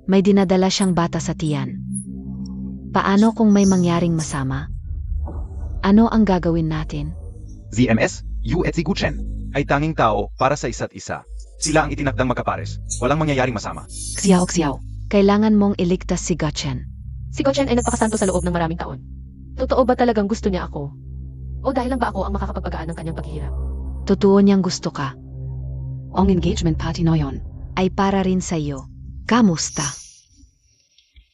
[SPEAKER 4] May dinadala siyang bata sa tiyan. Paano kung may mangyaring masama? Ano ang gagawin natin?
[SPEAKER 1] ZMS, Yu at si Guchen ay tanging tao para sa isa't isa. Sila ang itinakdang magkapares. Walang mangyayaring masama.
[SPEAKER 5] Xiao.
[SPEAKER 4] Kailangan mong iligtas si Gachen.
[SPEAKER 2] Si Gotchen ay nagpakasanto sa loob ng maraming taon. Totoo ba talagang gusto niya ako? O dahil lang ba ako ang makakapagpagaan ng kanyang paghihirap?
[SPEAKER 4] Totoo niyang gusto ka.
[SPEAKER 5] Ang engagement party na yon.
[SPEAKER 4] Ay para rin sa iyo. Kamusta?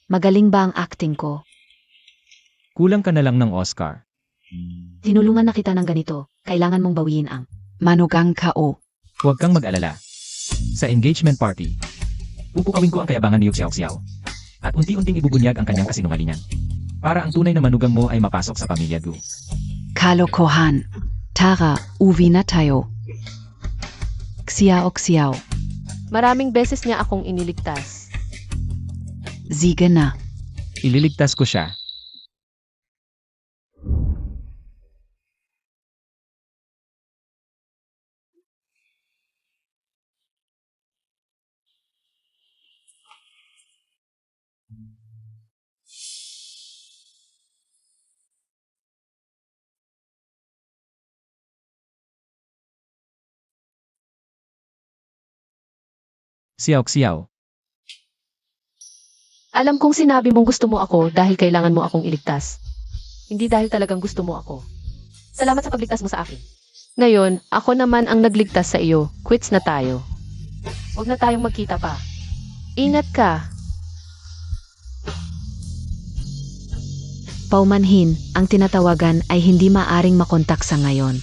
[SPEAKER 4] Magaling ba ang acting ko?
[SPEAKER 3] Kulang ka na lang ng Oscar.
[SPEAKER 4] Tinulungan na kita ng ganito. Kailangan mong bawiin ang
[SPEAKER 5] Manugang ka o.
[SPEAKER 3] Huwag kang mag-alala. Sa engagement party, pupukawin ko ang kayabangan ni Xiao. At unti-unting ibubunyag ang kanyang kasinungalingan. Para ang tunay na manugang mo ay mapasok sa pamilya Gu.
[SPEAKER 5] Kalokohan. Tara, uwi na tayo. Xiao.
[SPEAKER 2] Maraming beses niya akong iniligtas.
[SPEAKER 5] Sige na.
[SPEAKER 3] Ililigtas ko siya. Xiao.
[SPEAKER 2] Alam kong sinabi mong gusto mo ako dahil kailangan mo akong iligtas. Hindi dahil talagang gusto mo ako. Salamat sa pagligtas mo sa akin. Ngayon, ako naman ang nagligtas sa iyo. Quits na tayo. Huwag na tayong magkita pa. Ingat ka.
[SPEAKER 4] Paumanhin, ang tinatawagan ay hindi maaring makontak sa ngayon.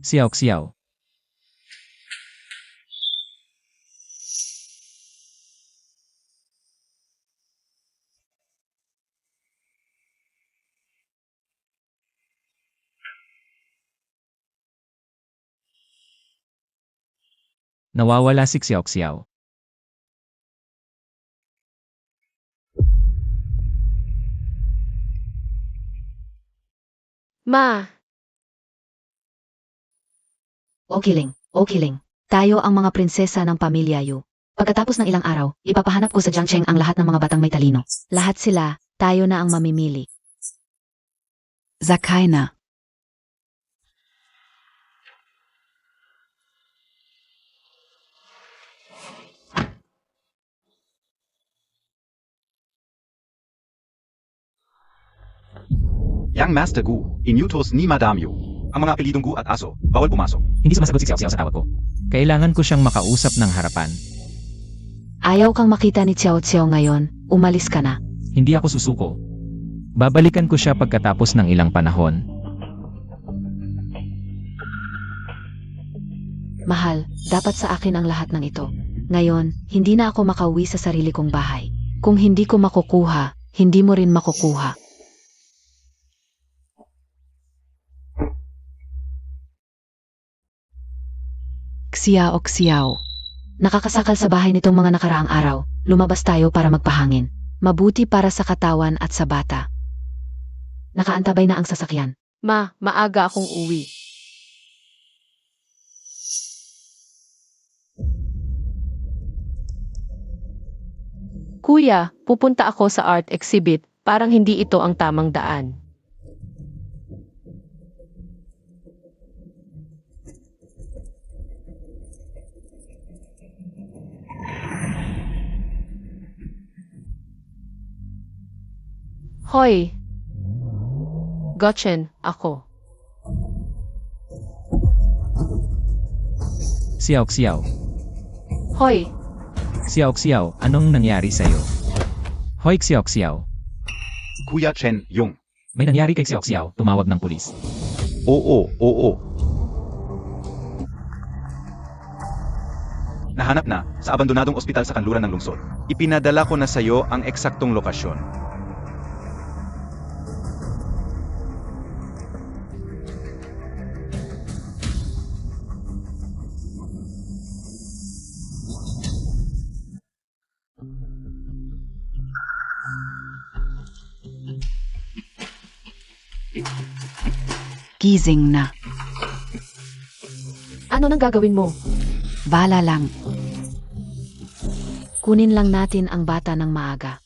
[SPEAKER 3] Xiao. Nawawala si Xiao.
[SPEAKER 2] Ma,
[SPEAKER 4] Okay lang. Tayo ang mga prinsesa ng pamilya Yu. Pagkatapos ng ilang araw, ipapahanap ko sa Jiangcheng ang lahat ng mga batang may talino. Lahat sila, tayo na ang mamimili.
[SPEAKER 5] Sakay na.
[SPEAKER 1] Yang Master Gu, inutos ni Madame Yu. Ang mga apelidong Gu at Aso, bawal pumasok.
[SPEAKER 3] Hindi sumasagot si Xiao sa tawag ko. Kailangan ko siyang makausap ng harapan.
[SPEAKER 4] Ayaw kang makita ni Xiao ngayon, umalis ka na.
[SPEAKER 3] Hindi ako susuko. Babalikan ko siya pagkatapos ng ilang panahon.
[SPEAKER 4] Mahal, dapat sa akin ang lahat ng ito. Ngayon, hindi na ako makauwi sa sarili kong bahay. Kung hindi ko makukuha, hindi mo rin makukuha.
[SPEAKER 5] Xiao.
[SPEAKER 4] Nakakasakal sa bahay nitong mga nakaraang araw. Lumabas tayo para magpahangin. Mabuti para sa katawan at sa bata. Nakaantabay na ang sasakyan.
[SPEAKER 2] ma, maaga akong uwi. Kuya, pupunta ako sa art exhibit. Parang hindi ito ang tamang daan. Hoy! Gotchen, ako.
[SPEAKER 3] Xiao.
[SPEAKER 2] Hoy!
[SPEAKER 3] Xiao, anong nangyari sa'yo? Hoy Xiao.
[SPEAKER 1] Kuya Chen Yung.
[SPEAKER 3] May nangyari kay Xiao, tumawag ng pulis.
[SPEAKER 1] Oo. Nahanap na sa abandonadong ospital sa kanluran ng lungsod. Ipinadala ko na sa'yo ang eksaktong lokasyon.
[SPEAKER 5] Gising na.
[SPEAKER 2] Ano nang gagawin mo?
[SPEAKER 5] Bala lang.
[SPEAKER 4] Kunin lang natin ang bata ng maaga.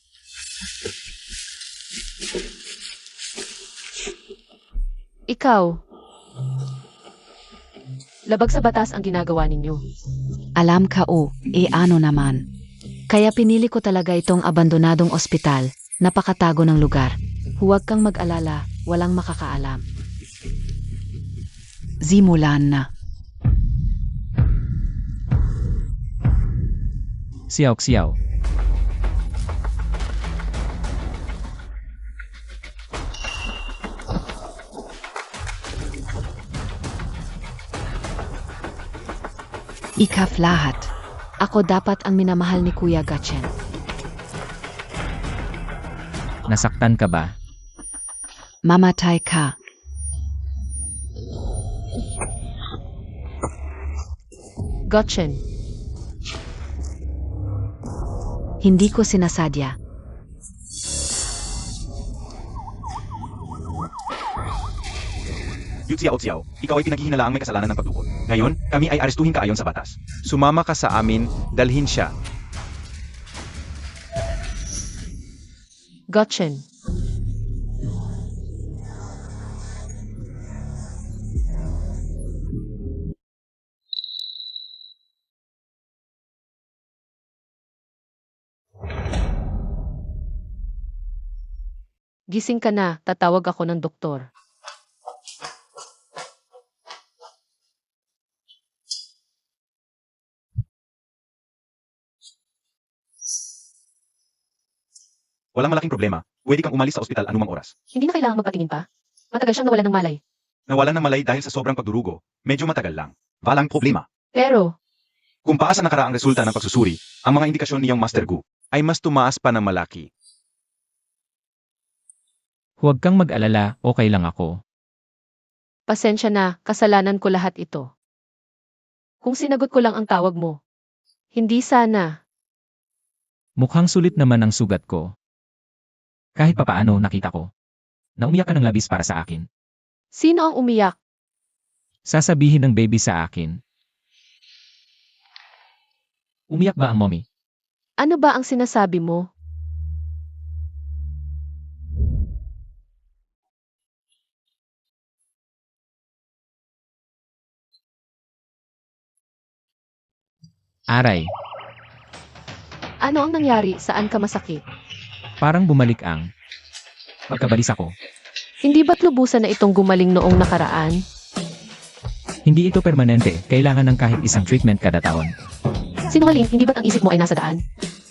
[SPEAKER 2] Ikaw. Labag sa batas ang ginagawa ninyo.
[SPEAKER 5] Alam ka ano naman.
[SPEAKER 4] Kaya pinili ko talaga itong abandonadong ospital. Napakatago ng lugar. Huwag kang mag-alala, walang makakaalam.
[SPEAKER 5] Simulan na.
[SPEAKER 3] Xiao.
[SPEAKER 5] Ikaf lahat.
[SPEAKER 4] Ako dapat ang minamahal ni Kuya Gotchen.
[SPEAKER 3] Nasaktan ka ba?
[SPEAKER 5] mamatay ka.
[SPEAKER 2] Gotchen.
[SPEAKER 4] Hindi ko sinasadya.
[SPEAKER 1] Yu Xiao Xiao, ikaw ay pinaghihinalaang may kasalanan ng pagdukot. Ngayon, kami ay arestuhin ka ayon sa batas. Sumama ka sa amin, dalhin siya.
[SPEAKER 2] Gotchen. Gising ka na, tatawag ako ng doktor.
[SPEAKER 1] Walang malaking problema. Pwede kang umalis sa ospital anumang oras.
[SPEAKER 2] Hindi na kailangang magpatingin pa. Matagal siyang nawalan ng malay.
[SPEAKER 1] Nawalan ng malay dahil sa sobrang pagdurugo. Medyo matagal lang. Walang problema.
[SPEAKER 2] Pero,
[SPEAKER 1] Kung pa sa nakaraang resulta ng pagsusuri, ang mga indikasyon niyang Master Gu ay mas tumaas pa ng malaki.
[SPEAKER 3] Huwag kang mag-alala, okay lang ako.
[SPEAKER 2] pasensya na, kasalanan ko lahat ito. Kung sinagot ko lang ang tawag mo. Hindi sana.
[SPEAKER 3] Mukhang sulit naman ang sugat ko. Kahit papaano nakita ko. Na umiyak ka ng labis para sa akin.
[SPEAKER 2] Sino ang umiyak?
[SPEAKER 3] Sasabihin ng baby sa akin. Umiyak ba ang mommy?
[SPEAKER 2] Ano ba ang sinasabi mo?
[SPEAKER 3] Aray,
[SPEAKER 2] Ano ang nangyari? Saan ka masakit?
[SPEAKER 3] parang bumalik ang pagkabalis ako.
[SPEAKER 2] Hindi ba't lubusan na itong gumaling noong nakaraan?
[SPEAKER 3] Hindi ito permanente, kailangan ng kahit isang treatment kada taon.
[SPEAKER 2] Sinungaling, hindi ba't ang isip mo ay nasa daan?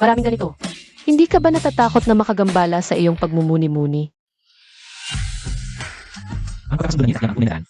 [SPEAKER 2] Maraming ganito. Hindi ka ba natatakot na makagambala sa iyong pagmumuni-muni?
[SPEAKER 3] Ang pagkakasundo niya at yan ang kuminaan.